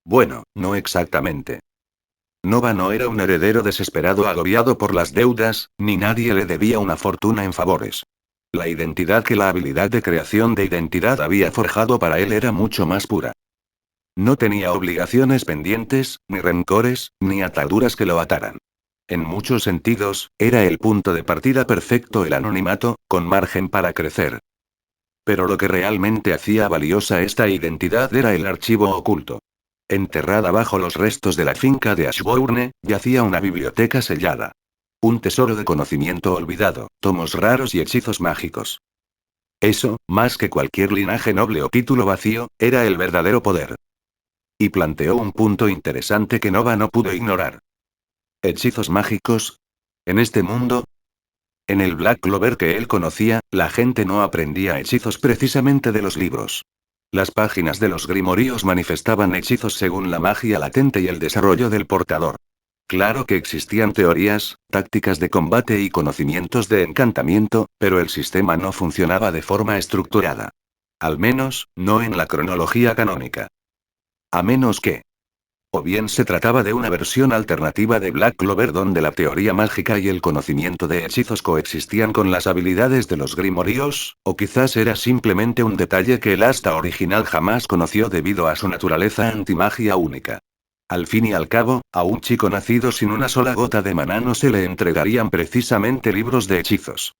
Bueno, no exactamente. Nova no era un heredero desesperado agobiado por las deudas, ni nadie le debía una fortuna en favores. La identidad que la habilidad de creación de identidad había forjado para él era mucho más pura. No tenía obligaciones pendientes, ni rencores, ni ataduras que lo ataran. En muchos sentidos, era el punto de partida perfecto el anonimato, con margen para crecer. Pero lo que realmente hacía valiosa esta identidad era el archivo oculto. Enterrada bajo los restos de la finca de Ashbourne, yacía una biblioteca sellada. Un tesoro de conocimiento olvidado, tomos raros y hechizos mágicos. Eso, más que cualquier linaje noble o título vacío, era el verdadero poder. Y planteó un punto interesante que Nova no pudo ignorar. ¿Hechizos mágicos? ¿En este mundo? En el Black Clover que él conocía, la gente no aprendía hechizos precisamente de los libros. Las páginas de los grimoríos manifestaban hechizos según la magia latente y el desarrollo del portador. Claro que existían teorías, tácticas de combate y conocimientos de encantamiento, pero el sistema no funcionaba de forma estructurada. Al menos, no en la cronología canónica. A menos que... O bien se trataba de una versión alternativa de Black Clover donde la teoría mágica y el conocimiento de hechizos coexistían con las habilidades de los grimoríos, o quizás era simplemente un detalle que el asta original jamás conoció debido a su naturaleza antimagia única. Al fin y al cabo, a un chico nacido sin una sola gota de maná no se le entregarían precisamente libros de hechizos.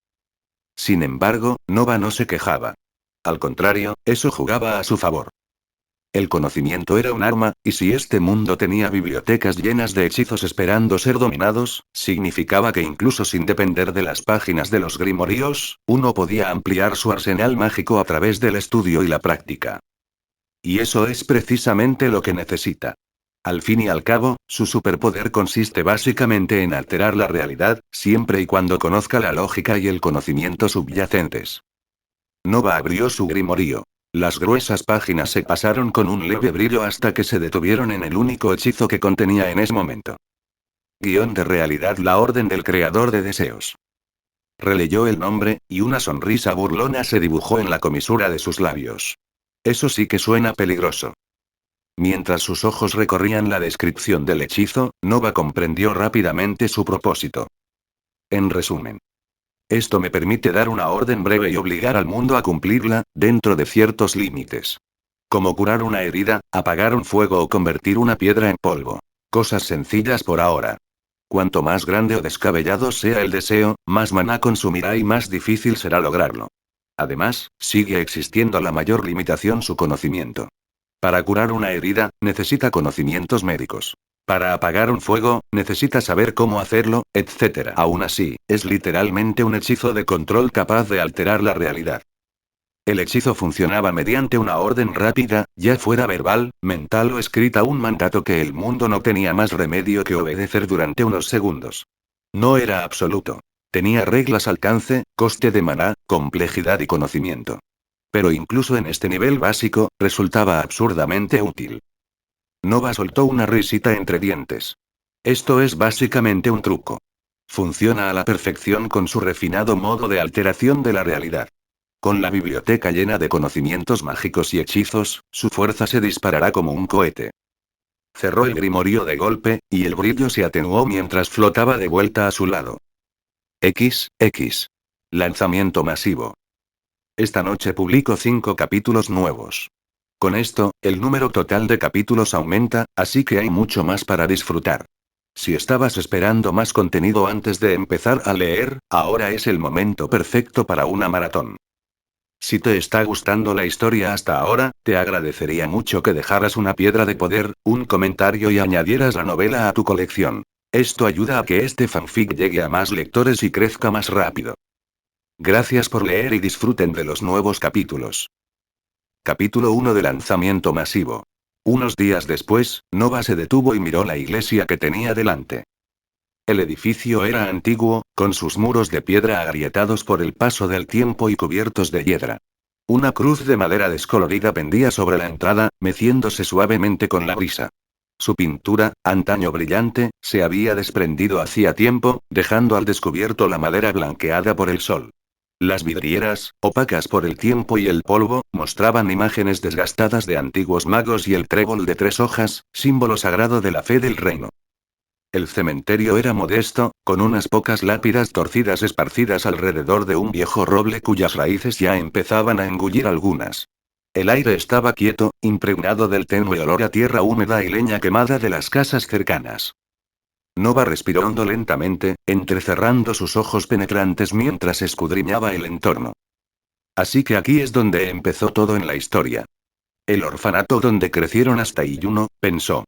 Sin embargo, Nova no se quejaba. Al contrario, eso jugaba a su favor. El conocimiento era un arma, y si este mundo tenía bibliotecas llenas de hechizos esperando ser dominados, significaba que incluso sin depender de las páginas de los grimoríos, uno podía ampliar su arsenal mágico a través del estudio y la práctica. Y eso es precisamente lo que necesita. Al fin y al cabo, su superpoder consiste básicamente en alterar la realidad, siempre y cuando conozca la lógica y el conocimiento subyacentes. Nova abrió su grimorío. Las gruesas páginas se pasaron con un leve brillo hasta que se detuvieron en el único hechizo que contenía en ese momento. Guión de realidad: la orden del creador de deseos. Releyó el nombre, y una sonrisa burlona se dibujó en la comisura de sus labios. Eso sí que suena peligroso. Mientras sus ojos recorrían la descripción del hechizo, Nova comprendió rápidamente su propósito. En resumen, esto me permite dar una orden breve y obligar al mundo a cumplirla, dentro de ciertos límites. Como curar una herida, apagar un fuego o convertir una piedra en polvo. Cosas sencillas por ahora. Cuanto más grande o descabellado sea el deseo, más maná consumirá y más difícil será lograrlo. Además, sigue existiendo la mayor limitación: su conocimiento. Para curar una herida, necesita conocimientos médicos. Para apagar un fuego, necesita saber cómo hacerlo, etc. Aún así, es literalmente un hechizo de control capaz de alterar la realidad. El hechizo funcionaba mediante una orden rápida, ya fuera verbal, mental o escrita, un mandato que el mundo no tenía más remedio que obedecer durante unos segundos. No era absoluto. Tenía reglas: alcance, coste de maná, complejidad y conocimiento. Pero incluso en este nivel básico, resultaba absurdamente útil. Nova soltó una risita entre dientes. Esto es básicamente un truco. Funciona a la perfección con su refinado modo de alteración de la realidad. Con la biblioteca llena de conocimientos mágicos y hechizos, su fuerza se disparará como un cohete. Cerró el grimorio de golpe, y el brillo se atenuó mientras flotaba de vuelta a su lado. XX. Lanzamiento masivo. Esta noche publico 5 capítulos nuevos. Con esto, el número total de capítulos aumenta, así que hay mucho más para disfrutar. Si estabas esperando más contenido antes de empezar a leer, ahora es el momento perfecto para una maratón. Si te está gustando la historia hasta ahora, te agradecería mucho que dejaras una piedra de poder, un comentario y añadieras la novela a tu colección. Esto ayuda a que este fanfic llegue a más lectores y crezca más rápido. Gracias por leer y disfruten de los nuevos capítulos. Capítulo 1 de lanzamiento masivo. Unos días después, Nova se detuvo y miró la iglesia que tenía delante. El edificio era antiguo, con sus muros de piedra agrietados por el paso del tiempo y cubiertos de hiedra. Una cruz de madera descolorida pendía sobre la entrada, meciéndose suavemente con la brisa. Su pintura, antaño brillante, se había desprendido hacía tiempo, dejando al descubierto la madera blanqueada por el sol. Las vidrieras, opacas por el tiempo y el polvo, mostraban imágenes desgastadas de antiguos magos y el trébol de 3 hojas, símbolo sagrado de la fe del reino. El cementerio era modesto, con unas pocas lápidas torcidas esparcidas alrededor de un viejo roble cuyas raíces ya empezaban a engullir algunas. El aire estaba quieto, impregnado del tenue olor a tierra húmeda y leña quemada de las casas cercanas. Nova respiró hondo lentamente, entrecerrando sus ojos penetrantes mientras escudriñaba el entorno. Así que aquí es donde empezó todo en la historia. El orfanato donde crecieron hasta Iyuno, pensó.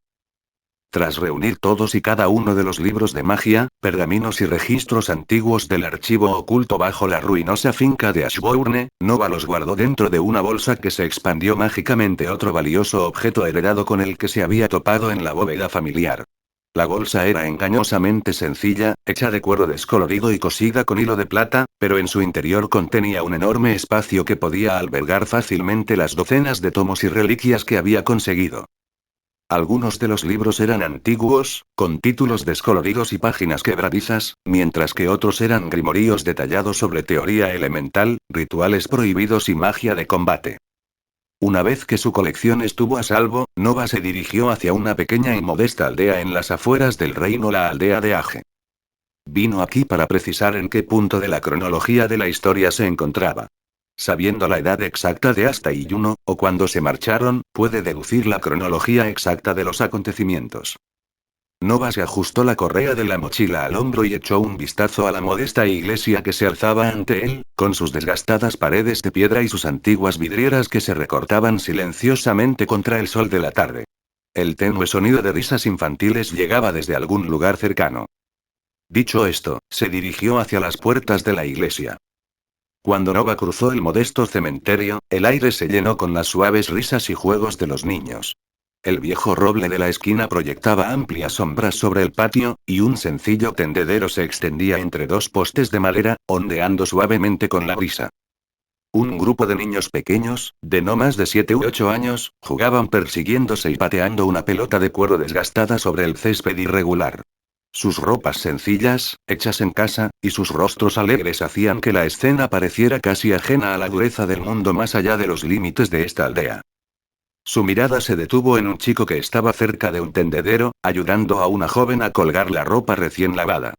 Tras reunir todos y cada uno de los libros de magia, pergaminos y registros antiguos del archivo oculto bajo la ruinosa finca de Ashbourne, Nova los guardó dentro de una bolsa que se expandió mágicamente otro valioso objeto heredado con el que se había topado en la bóveda familiar. La bolsa era engañosamente sencilla, hecha de cuero descolorido y cosida con hilo de plata, pero en su interior contenía un enorme espacio que podía albergar fácilmente las docenas de tomos y reliquias que había conseguido. Algunos de los libros eran antiguos, con títulos descoloridos y páginas quebradizas, mientras que otros eran grimoríos detallados sobre teoría elemental, rituales prohibidos y magia de combate. Una vez que su colección estuvo a salvo, Nova se dirigió hacia una pequeña y modesta aldea en las afueras del reino, la aldea de Age. Vino aquí para precisar en qué punto de la cronología de la historia se encontraba. Sabiendo la edad exacta de Asta y Yuno, o cuando se marcharon, puede deducir la cronología exacta de los acontecimientos. Nova se ajustó la correa de la mochila al hombro y echó un vistazo a la modesta iglesia que se alzaba ante él, con sus desgastadas paredes de piedra y sus antiguas vidrieras que se recortaban silenciosamente contra el sol de la tarde. El tenue sonido de risas infantiles llegaba desde algún lugar cercano. Dicho esto, se dirigió hacia las puertas de la iglesia. Cuando Nova cruzó el modesto cementerio, el aire se llenó con las suaves risas y juegos de los niños. El viejo roble de la esquina proyectaba amplias sombras sobre el patio, y un sencillo tendedero se extendía entre dos postes de madera, ondeando suavemente con la brisa. Un grupo de niños pequeños, de no más de 7 u 8 años, jugaban persiguiéndose y pateando una pelota de cuero desgastada sobre el césped irregular. Sus ropas sencillas, hechas en casa, y sus rostros alegres hacían que la escena pareciera casi ajena a la dureza del mundo más allá de los límites de esta aldea. Su mirada se detuvo en un chico que estaba cerca de un tendedero, ayudando a una joven a colgar la ropa recién lavada.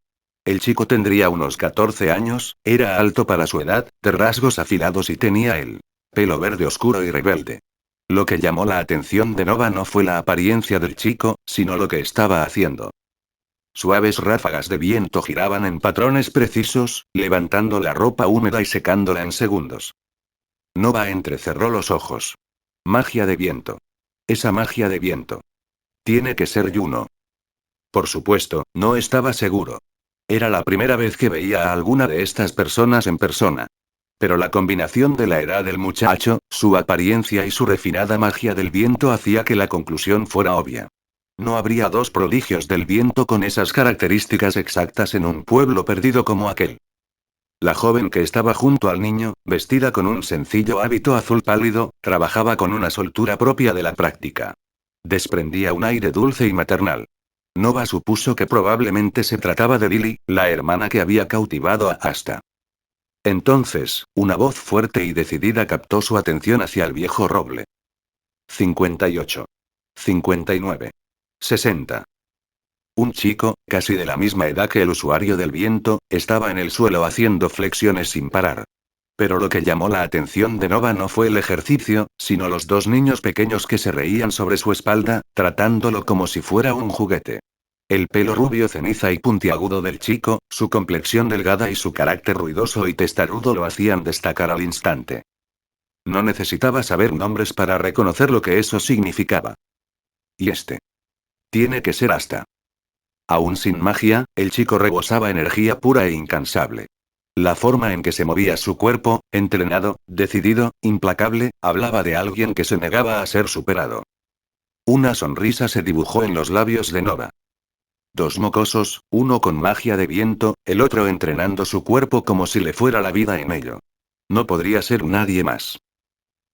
El chico tendría unos 14 años, era alto para su edad, de rasgos afilados y tenía el pelo verde oscuro y rebelde. Lo que llamó la atención de Nova no fue la apariencia del chico, sino lo que estaba haciendo. Suaves ráfagas de viento giraban en patrones precisos, levantando la ropa húmeda y secándola en segundos. Nova entrecerró los ojos. Magia de viento. Esa magia de viento. Tiene que ser Yuno. Por supuesto, no estaba seguro. Era la primera vez que veía a alguna de estas personas en persona. Pero la combinación de la edad del muchacho, su apariencia y su refinada magia del viento hacía que la conclusión fuera obvia. No habría dos prodigios del viento con esas características exactas en un pueblo perdido como aquel. La joven que estaba junto al niño, vestida con un sencillo hábito azul pálido, trabajaba con una soltura propia de la práctica. Desprendía un aire dulce y maternal. Nova supuso que probablemente se trataba de Lily, la hermana que había cautivado a Asta. Entonces, una voz fuerte y decidida captó su atención hacia el viejo roble. 58. 59. 60. Un chico, casi de la misma edad que el usuario del viento, estaba en el suelo haciendo flexiones sin parar. Pero lo que llamó la atención de Nova no fue el ejercicio, sino los dos niños pequeños que se reían sobre su espalda, tratándolo como si fuera un juguete. El pelo rubio ceniza y puntiagudo del chico, su complexión delgada y su carácter ruidoso y testarudo lo hacían destacar al instante. No necesitaba saber nombres para reconocer lo que eso significaba. Y este. Tiene que ser Asta. Aún sin magia, el chico rebosaba energía pura e incansable. La forma en que se movía su cuerpo, entrenado, decidido, implacable, hablaba de alguien que se negaba a ser superado. Una sonrisa se dibujó en los labios de Nova. Dos mocosos, uno con magia de viento, el otro entrenando su cuerpo como si le fuera la vida en ello. No podría ser nadie más.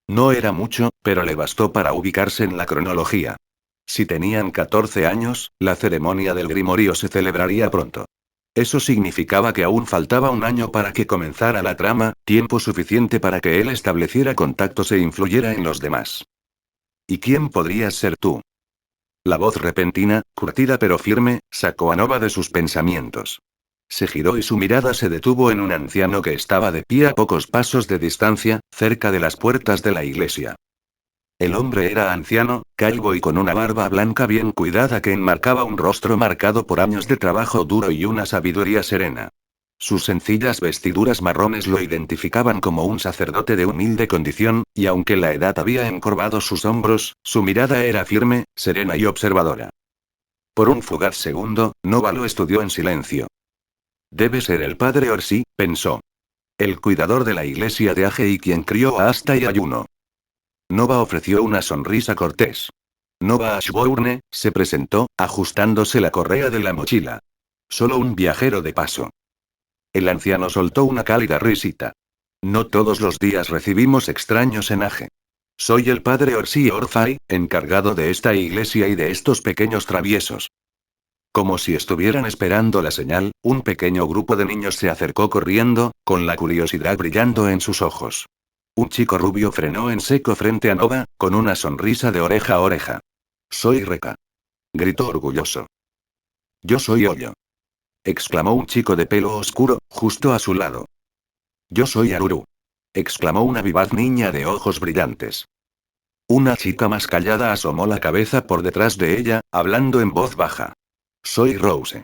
No era mucho, pero le bastó para ubicarse en la cronología. Si tenían 14 años, la ceremonia del grimorio se celebraría pronto. Eso significaba que aún faltaba un año para que comenzara la trama, tiempo suficiente para que él estableciera contactos e influyera en los demás. ¿Y quién podrías ser tú? La voz repentina, curtida pero firme, sacó a Nova de sus pensamientos. Se giró y su mirada se detuvo en un anciano que estaba de pie a pocos pasos de distancia, cerca de las puertas de la iglesia. El hombre era anciano, calvo y con una barba blanca bien cuidada que enmarcaba un rostro marcado por años de trabajo duro y una sabiduría serena. Sus sencillas vestiduras marrones lo identificaban como un sacerdote de humilde condición, y aunque la edad había encorvado sus hombros, su mirada era firme, serena y observadora. Por un fugaz segundo, Nova lo estudió en silencio. Debe ser el padre Orsi, pensó. El cuidador de la iglesia de Age y quien crió a Asta y Ayuno. Nova ofreció una sonrisa cortés. Nova Ashbourne, se presentó, ajustándose la correa de la mochila. Solo un viajero de paso. El anciano soltó una cálida risita. No todos los días recibimos extraños en Age. Soy el padre Orsi Orfai, encargado de esta iglesia y de estos pequeños traviesos. Como si estuvieran esperando la señal, un pequeño grupo de niños se acercó corriendo, con la curiosidad brillando en sus ojos. Un chico rubio frenó en seco frente a Nova, con una sonrisa de oreja a oreja. Soy Reka. Gritó orgulloso. Yo soy Hoyo. Exclamó un chico de pelo oscuro, justo a su lado. Yo soy Aruru. Exclamó una vivaz niña de ojos brillantes. Una chica más callada asomó la cabeza por detrás de ella, hablando en voz baja. Soy Rose.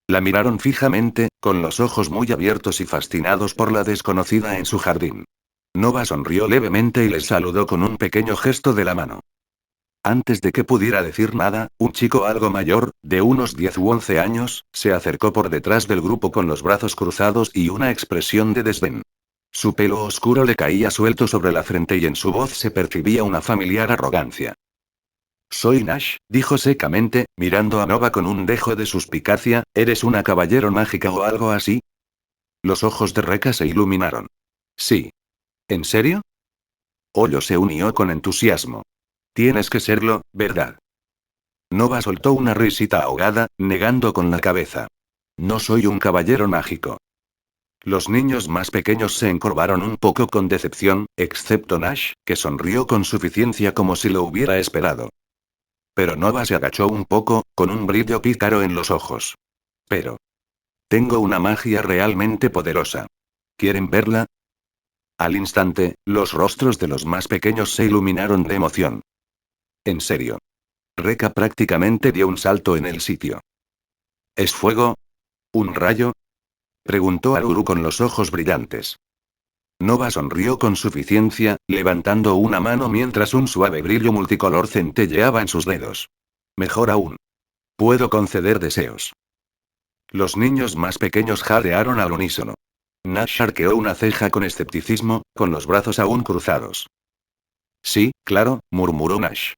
La miraron fijamente, con los ojos muy abiertos y fascinados por la desconocida en su jardín. Nova sonrió levemente y les saludó con un pequeño gesto de la mano. Antes de que pudiera decir nada, un chico algo mayor, de unos 10 u 11 años, se acercó por detrás del grupo con los brazos cruzados y una expresión de desdén. Su pelo oscuro le caía suelto sobre la frente y en su voz se percibía una familiar arrogancia. Soy Nash, dijo secamente, mirando a Nova con un dejo de suspicacia, ¿eres una caballero mágica o algo así? Los ojos de Reka se iluminaron. Sí. ¿En serio? Hoyo se unió con entusiasmo. Tienes que serlo, ¿verdad? Nova soltó una risita ahogada, negando con la cabeza. No soy un caballero mágico. Los niños más pequeños se encorvaron un poco con decepción, excepto Nash, que sonrió con suficiencia como si lo hubiera esperado. Pero Nova se agachó un poco, con un brillo pícaro en los ojos. Pero. Tengo una magia realmente poderosa. ¿Quieren verla? Al instante, los rostros de los más pequeños se iluminaron de emoción. En serio. Reka prácticamente dio un salto en el sitio. ¿Es fuego? ¿Un rayo? Preguntó Aruru con los ojos brillantes. Nova sonrió con suficiencia, levantando una mano mientras un suave brillo multicolor centelleaba en sus dedos. Mejor aún. Puedo conceder deseos. Los niños más pequeños jadearon al unísono. Nash arqueó una ceja con escepticismo, con los brazos aún cruzados. Sí, claro, murmuró Nash.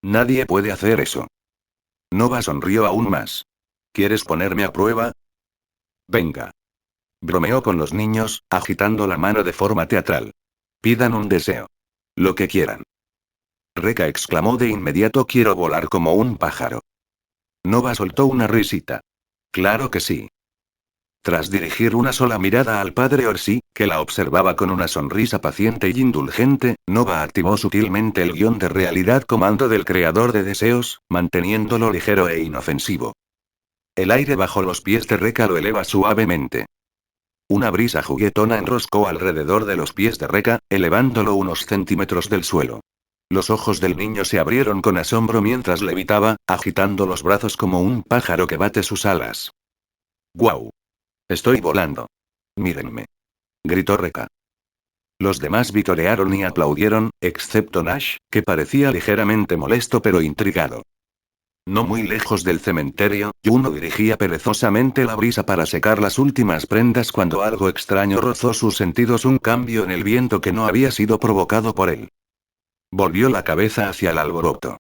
Nadie puede hacer eso. Nova sonrió aún más. ¿Quieres ponerme a prueba? Venga. Bromeó con los niños, agitando la mano de forma teatral. Pidan un deseo. Lo que quieran. Reka exclamó de inmediato: quiero volar como un pájaro. Nova soltó una risita. Claro que sí. Tras dirigir una sola mirada al padre Orsi, que la observaba con una sonrisa paciente y indulgente, Nova activó sutilmente el guión de realidad comando del creador de deseos, manteniéndolo ligero e inofensivo. El aire bajo los pies de Reka lo eleva suavemente. Una brisa juguetona enroscó alrededor de los pies de Reka, elevándolo unos centímetros del suelo. Los ojos del niño se abrieron con asombro mientras levitaba, agitando los brazos como un pájaro que bate sus alas. ¡Guau! Estoy volando. Mírenme. Gritó Reka. Los demás vitorearon y aplaudieron, excepto Nash, que parecía ligeramente molesto pero intrigado. No muy lejos del cementerio, Juno dirigía perezosamente la brisa para secar las últimas prendas cuando algo extraño rozó sus sentidos, un cambio en el viento que no había sido provocado por él. Volvió la cabeza hacia el alboroto.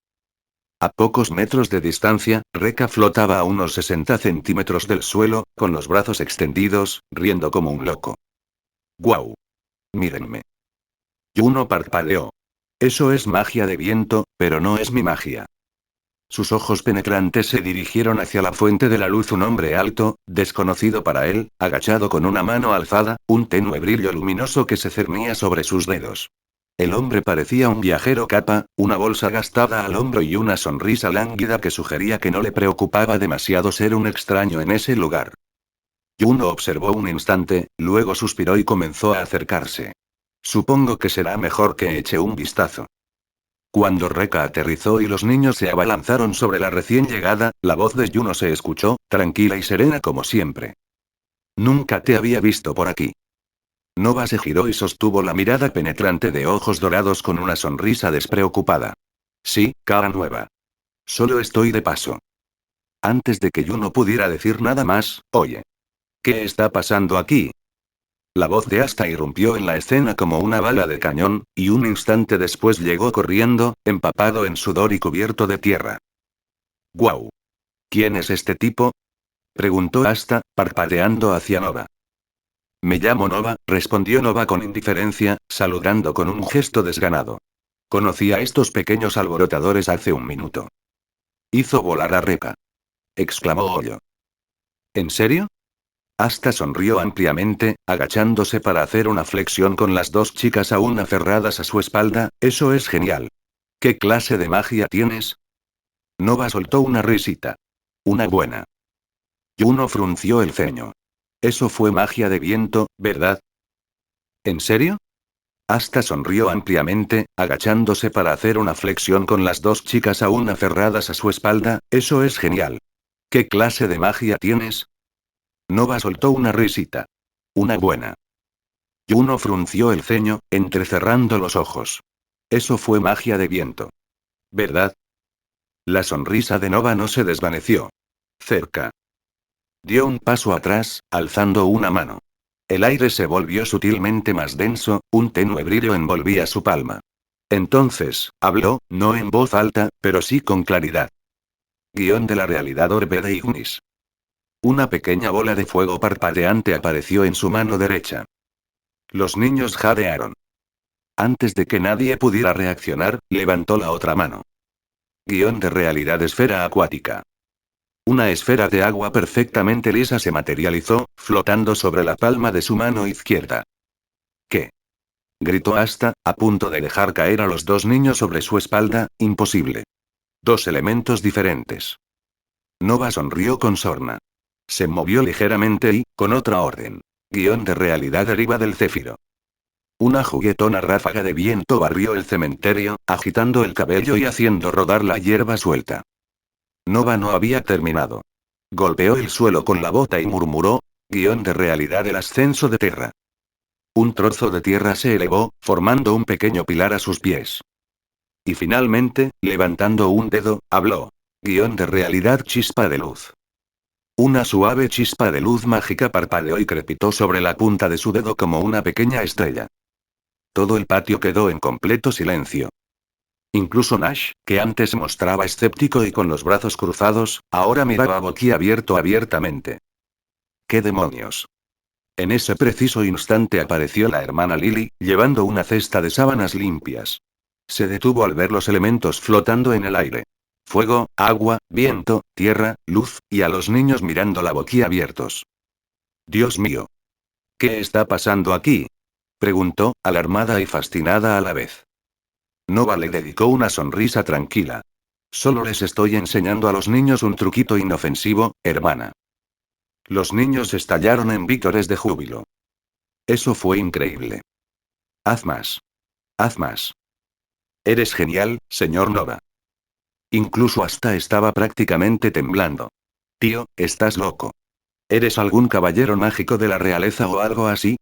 A pocos metros de distancia, Reka flotaba a unos 60 centímetros del suelo, con los brazos extendidos, riendo como un loco. ¡Guau! Mírenme. Juno parpadeó. Eso es magia de viento, pero no es mi magia. Sus ojos penetrantes se dirigieron hacia la fuente de la luz, un hombre alto, desconocido para él, agachado con una mano alzada, un tenue brillo luminoso que se cernía sobre sus dedos. El hombre parecía un viajero capa, una bolsa gastada al hombro y una sonrisa lánguida que sugería que no le preocupaba demasiado ser un extraño en ese lugar. Juno observó un instante, luego suspiró y comenzó a acercarse. Supongo que será mejor que eche un vistazo. Cuando Reka aterrizó y los niños se abalanzaron sobre la recién llegada, la voz de Yuno se escuchó, tranquila y serena como siempre. Nunca te había visto por aquí. Nova se giró y sostuvo la mirada penetrante de ojos dorados con una sonrisa despreocupada. Sí, cara nueva. Solo estoy de paso. Antes de que Yuno pudiera decir nada más, oye. ¿Qué está pasando aquí? La voz de Asta irrumpió en la escena como una bala de cañón, y un instante después llegó corriendo, empapado en sudor y cubierto de tierra. ¡Guau! ¿Quién es este tipo? Preguntó Asta, parpadeando hacia Nova. Me llamo Nova, respondió Nova con indiferencia, saludando con un gesto desganado. Conocí a estos pequeños alborotadores hace un minuto. Hizo volar a Reka. Exclamó Hoyo. ¿En serio? Asta sonrió ampliamente, agachándose para hacer una flexión con las dos chicas aún aferradas a su espalda. Eso es genial. ¿Qué clase de magia tienes? Nova soltó una risita. Una buena. Yuno frunció el ceño. Eso fue magia de viento, ¿verdad? ¿En serio? Asta sonrió ampliamente, agachándose para hacer una flexión con las dos chicas aún aferradas a su espalda. Eso es genial. ¿Qué clase de magia tienes? Nova soltó una risita. Una buena. Yuno frunció el ceño, entrecerrando los ojos. Eso fue magia de viento. ¿Verdad? La sonrisa de Nova no se desvaneció. Cerca. Dio un paso atrás, alzando una mano. El aire se volvió sutilmente más denso, un tenue brillo envolvía su palma. Entonces, habló, no en voz alta, pero sí con claridad. Guión de la realidad Orbe de Ignis. Una pequeña bola de fuego parpadeante apareció en su mano derecha. Los niños jadearon. Antes de que nadie pudiera reaccionar, levantó la otra mano. Guión de realidad esfera acuática. Una esfera de agua perfectamente lisa se materializó, flotando sobre la palma de su mano izquierda. ¿Qué? Gritó Asta, a punto de dejar caer a los dos niños sobre su espalda. Imposible. Dos elementos diferentes. Nova sonrió con sorna. Se movió ligeramente y, con otra orden. Guión de realidad deriva del céfiro. Una juguetona ráfaga de viento barrió el cementerio, agitando el cabello y haciendo rodar la hierba suelta. Nova no había terminado. Golpeó el suelo con la bota y murmuró, guión de realidad del ascenso de tierra. Un trozo de tierra se elevó, formando un pequeño pilar a sus pies. Y finalmente, levantando un dedo, habló. Guión de realidad chispa de luz. Una suave chispa de luz mágica parpadeó y crepitó sobre la punta de su dedo como una pequeña estrella. Todo el patio quedó en completo silencio. Incluso Nash, que antes mostraba escéptico y con los brazos cruzados, ahora miraba boquiabierto abiertamente. ¿Qué demonios? En ese preciso instante apareció la hermana Lily, llevando una cesta de sábanas limpias. Se detuvo al ver los elementos flotando en el aire. Fuego, agua, viento, tierra, luz, y a los niños mirándola boquiabiertos. Dios mío. ¿Qué está pasando aquí? Preguntó, alarmada y fascinada a la vez. Nova le dedicó una sonrisa tranquila. Solo les estoy enseñando a los niños un truquito inofensivo, hermana. Los niños estallaron en vítores de júbilo. Eso fue increíble. Haz más. Haz más. Eres genial, señor Nova. Incluso hasta estaba prácticamente temblando. Tío, estás loco. ¿Eres algún caballero mágico de la realeza o algo así?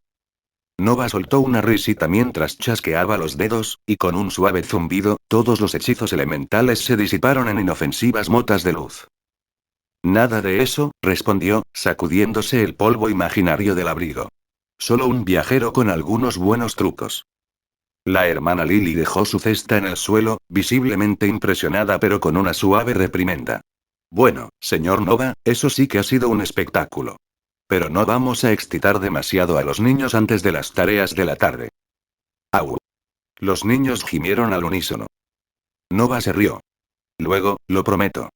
Nova soltó una risita mientras chasqueaba los dedos, y con un suave zumbido, todos los hechizos elementales se disiparon en inofensivas motas de luz. Nada de eso, respondió, sacudiéndose el polvo imaginario del abrigo. Solo un viajero con algunos buenos trucos. La hermana Lily dejó su cesta en el suelo, visiblemente impresionada pero con una suave reprimenda. Bueno, señor Nova, eso sí que ha sido un espectáculo. Pero no vamos a excitar demasiado a los niños antes de las tareas de la tarde. Au. Los niños gimieron al unísono. Nova se rió. Luego, lo prometo.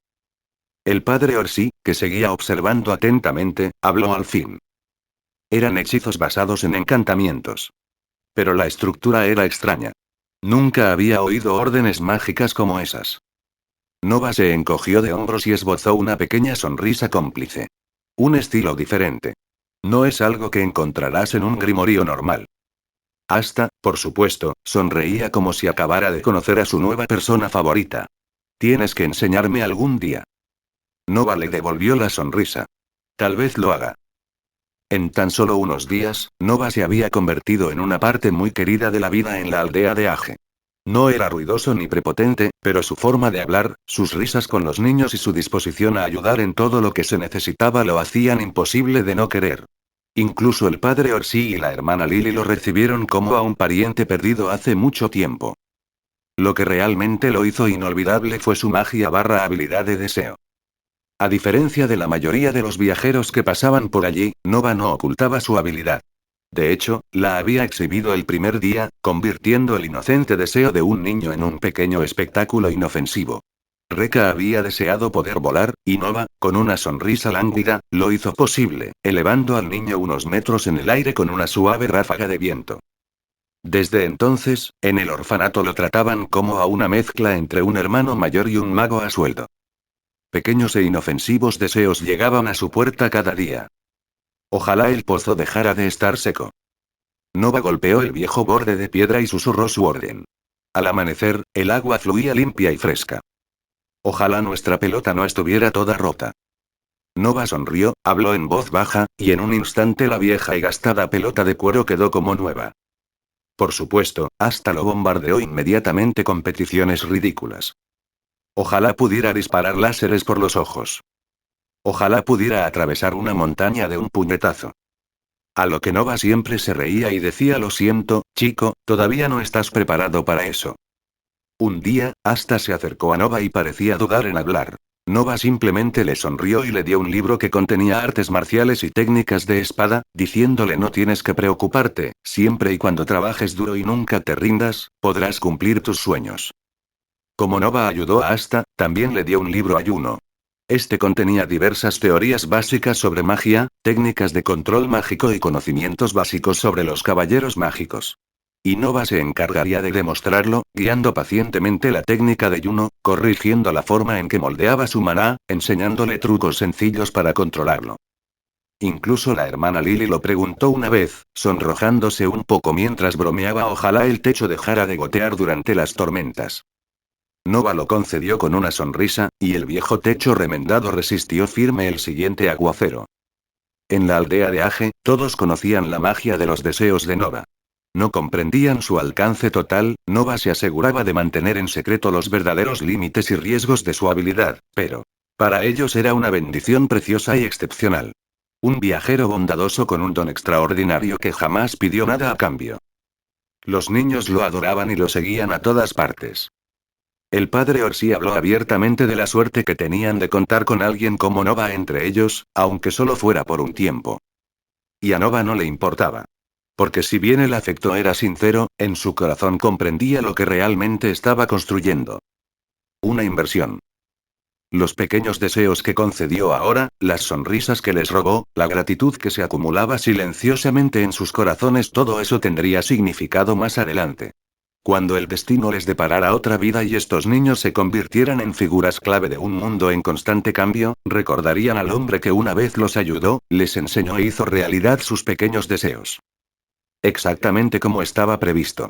El padre Orsi, que seguía observando atentamente, habló al fin. Eran hechizos basados en encantamientos. Pero la estructura era extraña. Nunca había oído órdenes mágicas como esas. Nova se encogió de hombros y esbozó una pequeña sonrisa cómplice. Un estilo diferente. No es algo que encontrarás en un grimorio normal. Asta, por supuesto, sonreía como si acabara de conocer a su nueva persona favorita. Tienes que enseñarme algún día. Nova le devolvió la sonrisa. Tal vez lo haga. En tan solo unos días, Nova se había convertido en una parte muy querida de la vida en la aldea de Age. No era ruidoso ni prepotente, pero su forma de hablar, sus risas con los niños y su disposición a ayudar en todo lo que se necesitaba lo hacían imposible de no querer. Incluso el padre Orsi y la hermana Lily lo recibieron como a un pariente perdido hace mucho tiempo. Lo que realmente lo hizo inolvidable fue su magia / habilidad de deseo. A diferencia de la mayoría de los viajeros que pasaban por allí, Nova no ocultaba su habilidad. De hecho, la había exhibido el primer día, convirtiendo el inocente deseo de un niño en un pequeño espectáculo inofensivo. Reka había deseado poder volar, y Nova, con una sonrisa lánguida, lo hizo posible, elevando al niño unos metros en el aire con una suave ráfaga de viento. Desde entonces, en el orfanato lo trataban como a una mezcla entre un hermano mayor y un mago a sueldo. Pequeños e inofensivos deseos llegaban a su puerta cada día. Ojalá el pozo dejara de estar seco. Nova golpeó el viejo borde de piedra y susurró su orden. Al amanecer, el agua fluía limpia y fresca. Ojalá nuestra pelota no estuviera toda rota. Nova sonrió, habló en voz baja, y en un instante la vieja y gastada pelota de cuero quedó como nueva. Por supuesto, Asta lo bombardeó inmediatamente con peticiones ridículas. Ojalá pudiera disparar láseres por los ojos. Ojalá pudiera atravesar una montaña de un puñetazo. A lo que Nova siempre se reía y decía: lo siento, chico, todavía no estás preparado para eso. Un día, Asta se acercó a Nova y parecía dudar en hablar. Nova simplemente le sonrió y le dio un libro que contenía artes marciales y técnicas de espada, diciéndole: no tienes que preocuparte, siempre y cuando trabajes duro y nunca te rindas, podrás cumplir tus sueños. Como Nova ayudó a Asta, también le dio un libro a Juno. Este contenía diversas teorías básicas sobre magia, técnicas de control mágico y conocimientos básicos sobre los caballeros mágicos. Y Nova se encargaría de demostrarlo, guiando pacientemente la técnica de Juno, corrigiendo la forma en que moldeaba su maná, enseñándole trucos sencillos para controlarlo. Incluso la hermana Lily lo preguntó una vez, sonrojándose un poco mientras bromeaba: ojalá el techo dejara de gotear durante las tormentas. Nova lo concedió con una sonrisa, y el viejo techo remendado resistió firme el siguiente aguacero. En la aldea de Age, todos conocían la magia de los deseos de Nova. No comprendían su alcance total, Nova se aseguraba de mantener en secreto los verdaderos límites y riesgos de su habilidad, pero para ellos era una bendición preciosa y excepcional. Un viajero bondadoso con un don extraordinario que jamás pidió nada a cambio. Los niños lo adoraban y lo seguían a todas partes. El padre Orsi habló abiertamente de la suerte que tenían de contar con alguien como Nova entre ellos, aunque solo fuera por un tiempo. Y a Nova no le importaba. Porque si bien el afecto era sincero, en su corazón comprendía lo que realmente estaba construyendo. Una inversión. Los pequeños deseos que concedió ahora, las sonrisas que les robó, la gratitud que se acumulaba silenciosamente en sus corazones, todo eso tendría significado más adelante. Cuando el destino les deparara otra vida y estos niños se convirtieran en figuras clave de un mundo en constante cambio, recordarían al hombre que una vez los ayudó, les enseñó e hizo realidad sus pequeños deseos. Exactamente como estaba previsto.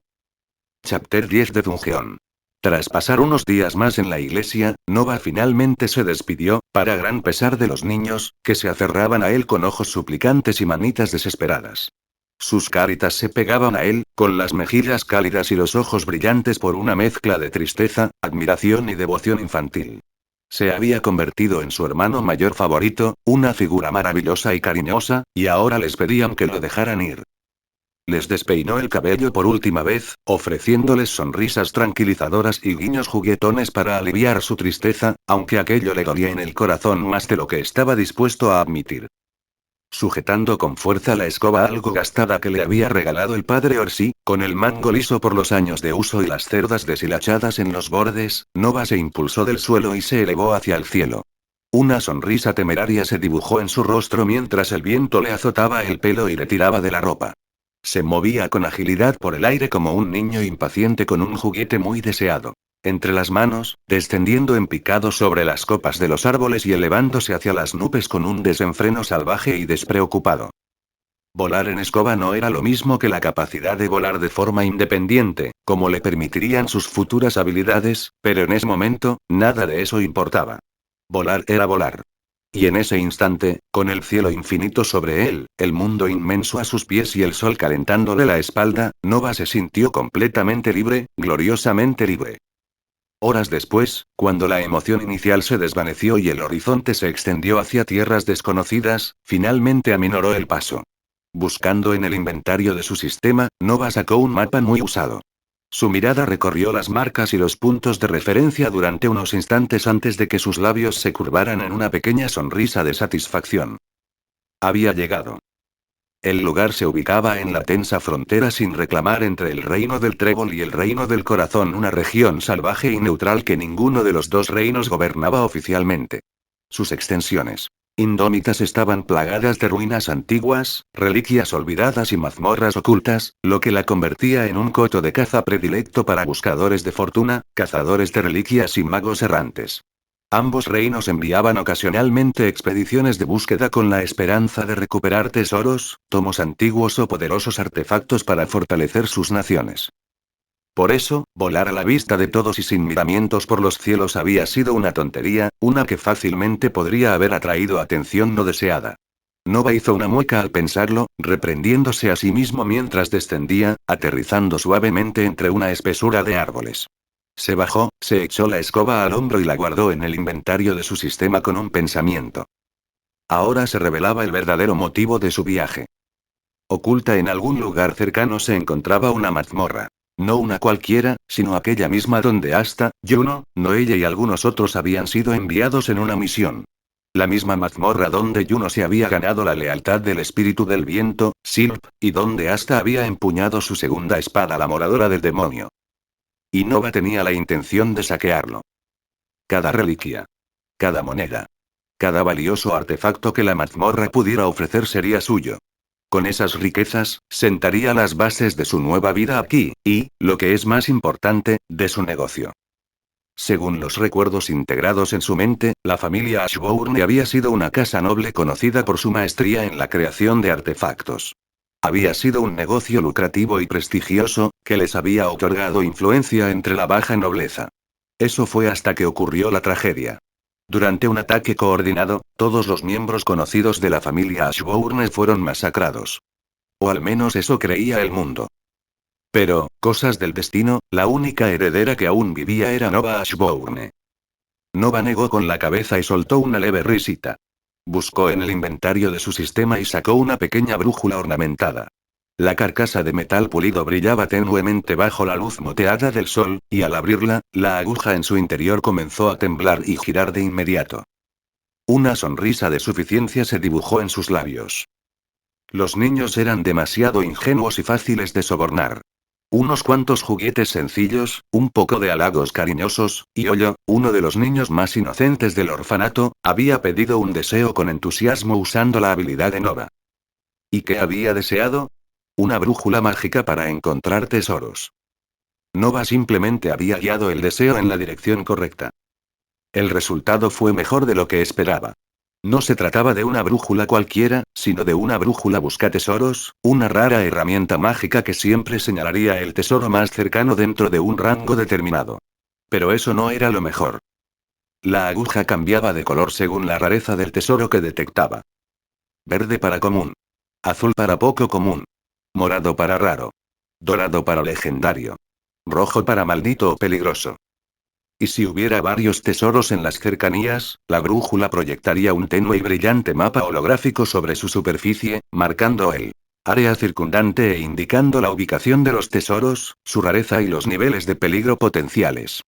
Chapter 10 de Dungeon. Tras pasar unos días más en la iglesia, Nova finalmente se despidió, para gran pesar de los niños, que se aferraban a él con ojos suplicantes y manitas desesperadas. Sus caritas se pegaban a él, con las mejillas cálidas y los ojos brillantes por una mezcla de tristeza, admiración y devoción infantil. Se había convertido en su hermano mayor favorito, una figura maravillosa y cariñosa, y ahora les pedían que lo dejaran ir. Les despeinó el cabello por última vez, ofreciéndoles sonrisas tranquilizadoras y guiños juguetones para aliviar su tristeza, aunque aquello le dolía en el corazón más de lo que estaba dispuesto a admitir. Sujetando con fuerza la escoba algo gastada que le había regalado el padre Orsi, con el mango liso por los años de uso y las cerdas deshilachadas en los bordes, Nova se impulsó del suelo y se elevó hacia el cielo. Una sonrisa temeraria se dibujó en su rostro mientras el viento le azotaba el pelo y le tiraba de la ropa. Se movía con agilidad por el aire como un niño impaciente con un juguete muy deseado. Entre las manos, descendiendo en picado sobre las copas de los árboles y elevándose hacia las nubes con un desenfreno salvaje y despreocupado. Volar en escoba no era lo mismo que la capacidad de volar de forma independiente, como le permitirían sus futuras habilidades, pero en ese momento, nada de eso importaba. Volar era volar. Y en ese instante, con el cielo infinito sobre él, el mundo inmenso a sus pies y el sol calentándole la espalda, Nova se sintió completamente libre, gloriosamente libre. Horas después, cuando la emoción inicial se desvaneció y el horizonte se extendió hacia tierras desconocidas, finalmente aminoró el paso. Buscando en el inventario de su sistema, Nova sacó un mapa muy usado. Su mirada recorrió las marcas y los puntos de referencia durante unos instantes antes de que sus labios se curvaran en una pequeña sonrisa de satisfacción. Había llegado. El lugar se ubicaba en la tensa frontera sin reclamar entre el reino del trébol y el reino del corazón, una región salvaje y neutral que ninguno de los dos reinos gobernaba oficialmente. Sus extensiones indómitas estaban plagadas de ruinas antiguas, reliquias olvidadas y mazmorras ocultas, lo que la convertía en un coto de caza predilecto para buscadores de fortuna, cazadores de reliquias y magos errantes. Ambos reinos enviaban ocasionalmente expediciones de búsqueda con la esperanza de recuperar tesoros, tomos antiguos o poderosos artefactos para fortalecer sus naciones. Por eso, volar a la vista de todos y sin miramientos por los cielos había sido una tontería, una que fácilmente podría haber atraído atención no deseada. Nova hizo una mueca al pensarlo, reprendiéndose a sí mismo mientras descendía, aterrizando suavemente entre una espesura de árboles. Se bajó, se echó la escoba al hombro y la guardó en el inventario de su sistema con un pensamiento. Ahora se revelaba el verdadero motivo de su viaje. Oculta en algún lugar cercano se encontraba una mazmorra. No una cualquiera, sino aquella misma donde Asta, Juno, Noelle y algunos otros habían sido enviados en una misión. La misma mazmorra donde Juno se había ganado la lealtad del espíritu del viento, Silp, y donde Asta había empuñado su segunda espada, la moradora del demonio. Y Nova tenía la intención de saquearlo. Cada reliquia. Cada moneda. Cada valioso artefacto que la mazmorra pudiera ofrecer sería suyo. Con esas riquezas, sentaría las bases de su nueva vida aquí, y, lo que es más importante, de su negocio. Según los recuerdos integrados en su mente, la familia Ashbourne había sido una casa noble conocida por su maestría en la creación de artefactos. Había sido un negocio lucrativo y prestigioso, que les había otorgado influencia entre la baja nobleza. Eso fue hasta que ocurrió la tragedia. Durante un ataque coordinado, todos los miembros conocidos de la familia Ashbourne fueron masacrados. O al menos eso creía el mundo. Pero, cosas del destino, la única heredera que aún vivía era Nova Ashbourne. Nova negó con la cabeza y soltó una leve risita. Buscó en el inventario de su sistema y sacó una pequeña brújula ornamentada. La carcasa de metal pulido brillaba tenuemente bajo la luz moteada del sol, y al abrirla, la aguja en su interior comenzó a temblar y girar de inmediato. Una sonrisa de suficiencia se dibujó en sus labios. Los niños eran demasiado ingenuos y fáciles de sobornar. Unos cuantos juguetes sencillos, un poco de halagos cariñosos, y Ollo, uno de los niños más inocentes del orfanato, había pedido un deseo con entusiasmo usando la habilidad de Nova. ¿Y qué había deseado? Una brújula mágica para encontrar tesoros. Nova simplemente había guiado el deseo en la dirección correcta. El resultado fue mejor de lo que esperaba. No se trataba de una brújula cualquiera, sino de una brújula buscatesoros, una rara herramienta mágica que siempre señalaría el tesoro más cercano dentro de un rango determinado. Pero eso no era lo mejor. La aguja cambiaba de color según la rareza del tesoro que detectaba. Verde para común. Azul para poco común. Morado para raro. Dorado para legendario. Rojo para maldito o peligroso. Y si hubiera varios tesoros en las cercanías, la brújula proyectaría un tenue y brillante mapa holográfico sobre su superficie, marcando el área circundante e indicando la ubicación de los tesoros, su rareza y los niveles de peligro potenciales.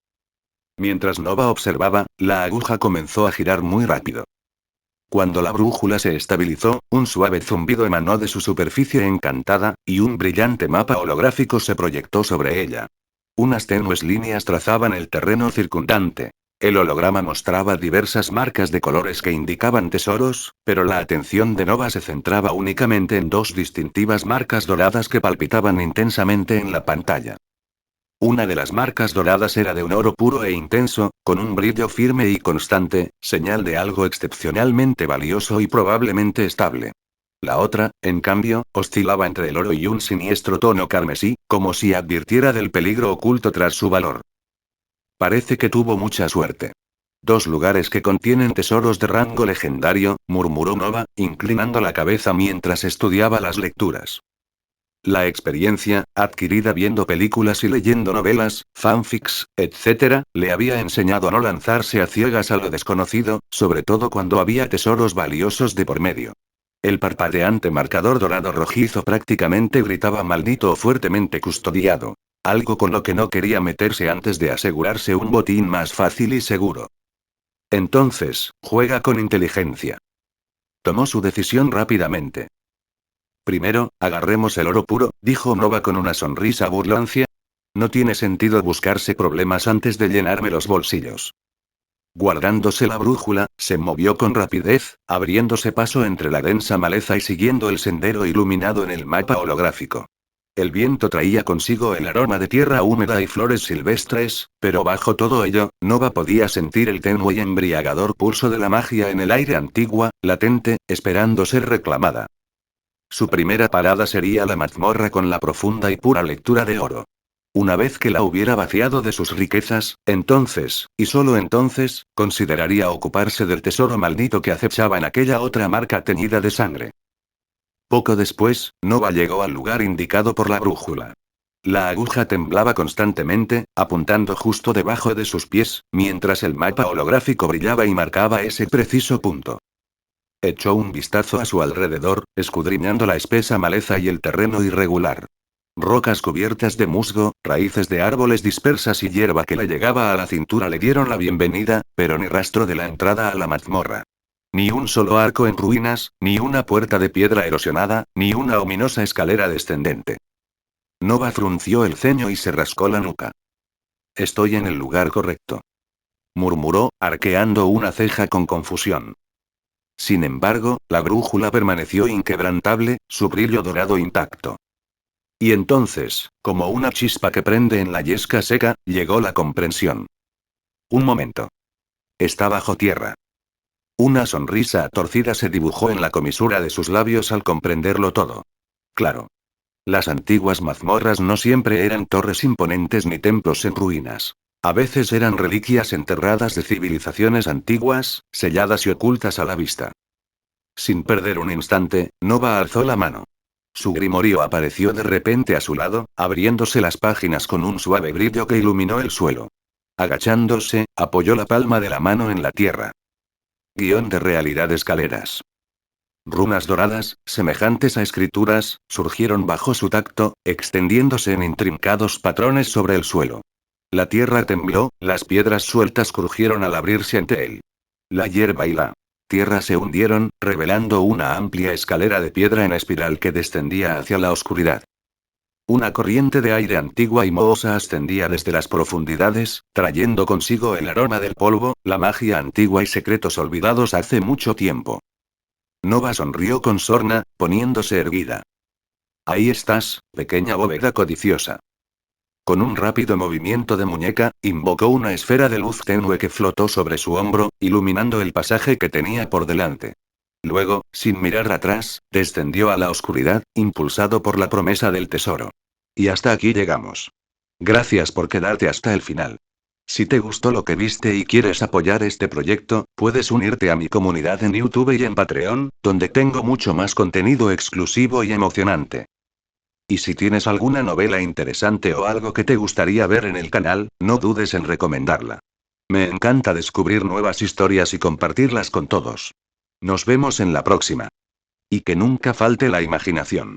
Mientras Nova observaba, la aguja comenzó a girar muy rápido. Cuando la brújula se estabilizó, un suave zumbido emanó de su superficie encantada, y un brillante mapa holográfico se proyectó sobre ella. Unas tenues líneas trazaban el terreno circundante. El holograma mostraba diversas marcas de colores que indicaban tesoros, pero la atención de Nova se centraba únicamente en dos distintivas marcas doradas que palpitaban intensamente en la pantalla. Una de las marcas doradas era de un oro puro e intenso, con un brillo firme y constante, señal de algo excepcionalmente valioso y probablemente estable. La otra, en cambio, oscilaba entre el oro y un siniestro tono carmesí, como si advirtiera del peligro oculto tras su valor. Parece que tuvo mucha suerte. 2 lugares que contienen tesoros de rango legendario, murmuró Nova, inclinando la cabeza mientras estudiaba las lecturas. La experiencia, adquirida viendo películas y leyendo novelas, fanfics, etc., le había enseñado a no lanzarse a ciegas a lo desconocido, sobre todo cuando había tesoros valiosos de por medio. El parpadeante marcador dorado rojizo prácticamente gritaba maldito o fuertemente custodiado. Algo con lo que no quería meterse antes de asegurarse un botín más fácil y seguro. Entonces, juega con inteligencia. Tomó su decisión rápidamente. Primero, agarremos el oro puro, dijo Nova con una sonrisa burlancia. No tiene sentido buscarse problemas antes de llenarme los bolsillos. Guardándose la brújula, se movió con rapidez, abriéndose paso entre la densa maleza y siguiendo el sendero iluminado en el mapa holográfico. El viento traía consigo el aroma de tierra húmeda y flores silvestres, pero bajo todo ello, Nova podía sentir el tenue y embriagador pulso de la magia en el aire antigua, latente, esperando ser reclamada. Su primera parada sería la mazmorra con la profunda y pura lectura de oro. Una vez que la hubiera vaciado de sus riquezas, entonces, y solo entonces, consideraría ocuparse del tesoro maldito que acechaba en aquella otra marca teñida de sangre. Poco después, Nova llegó al lugar indicado por la brújula. La aguja temblaba constantemente, apuntando justo debajo de sus pies, mientras el mapa holográfico brillaba y marcaba ese preciso punto. Echó un vistazo a su alrededor, escudriñando la espesa maleza y el terreno irregular. Rocas cubiertas de musgo, raíces de árboles dispersas y hierba que le llegaba a la cintura le dieron la bienvenida, pero ni rastro de la entrada a la mazmorra. Ni un solo arco en ruinas, ni una puerta de piedra erosionada, ni una ominosa escalera descendente. Nova frunció el ceño y se rascó la nuca. Estoy en el lugar correcto. Murmuró, arqueando una ceja con confusión. Sin embargo, la brújula permaneció inquebrantable, su brillo dorado intacto. Y entonces, como una chispa que prende en la yesca seca, llegó la comprensión. Un momento. Está bajo tierra. Una sonrisa torcida se dibujó en la comisura de sus labios al comprenderlo todo. Claro. Las antiguas mazmorras no siempre eran torres imponentes ni templos en ruinas. A veces eran reliquias enterradas de civilizaciones antiguas, selladas y ocultas a la vista. Sin perder un instante, Nova alzó la mano. Su grimorio apareció de repente a su lado, abriéndose las páginas con un suave brillo que iluminó el suelo. Agachándose, apoyó la palma de la mano en la tierra. Guión de realidad escaleras. Runas doradas, semejantes a escrituras, surgieron bajo su tacto, extendiéndose en intrincados patrones sobre el suelo. La tierra tembló, las piedras sueltas crujieron al abrirse ante él. La hierba y la tierra se hundieron, revelando una amplia escalera de piedra en espiral que descendía hacia la oscuridad. Una corriente de aire antigua y mohosa ascendía desde las profundidades, trayendo consigo el aroma del polvo, la magia antigua y secretos olvidados hace mucho tiempo. Nova sonrió con sorna, poniéndose erguida. Ahí estás, pequeña bóveda codiciosa. Con un rápido movimiento de muñeca, invocó una esfera de luz tenue que flotó sobre su hombro, iluminando el pasaje que tenía por delante. Luego, sin mirar atrás, descendió a la oscuridad, impulsado por la promesa del tesoro. Y hasta aquí llegamos. Gracias por quedarte hasta el final. Si te gustó lo que viste y quieres apoyar este proyecto, puedes unirte a mi comunidad en YouTube y en Patreon, donde tengo mucho más contenido exclusivo y emocionante. Y si tienes alguna novela interesante o algo que te gustaría ver en el canal, no dudes en recomendarla. Me encanta descubrir nuevas historias y compartirlas con todos. Nos vemos en la próxima. Y que nunca falte la imaginación.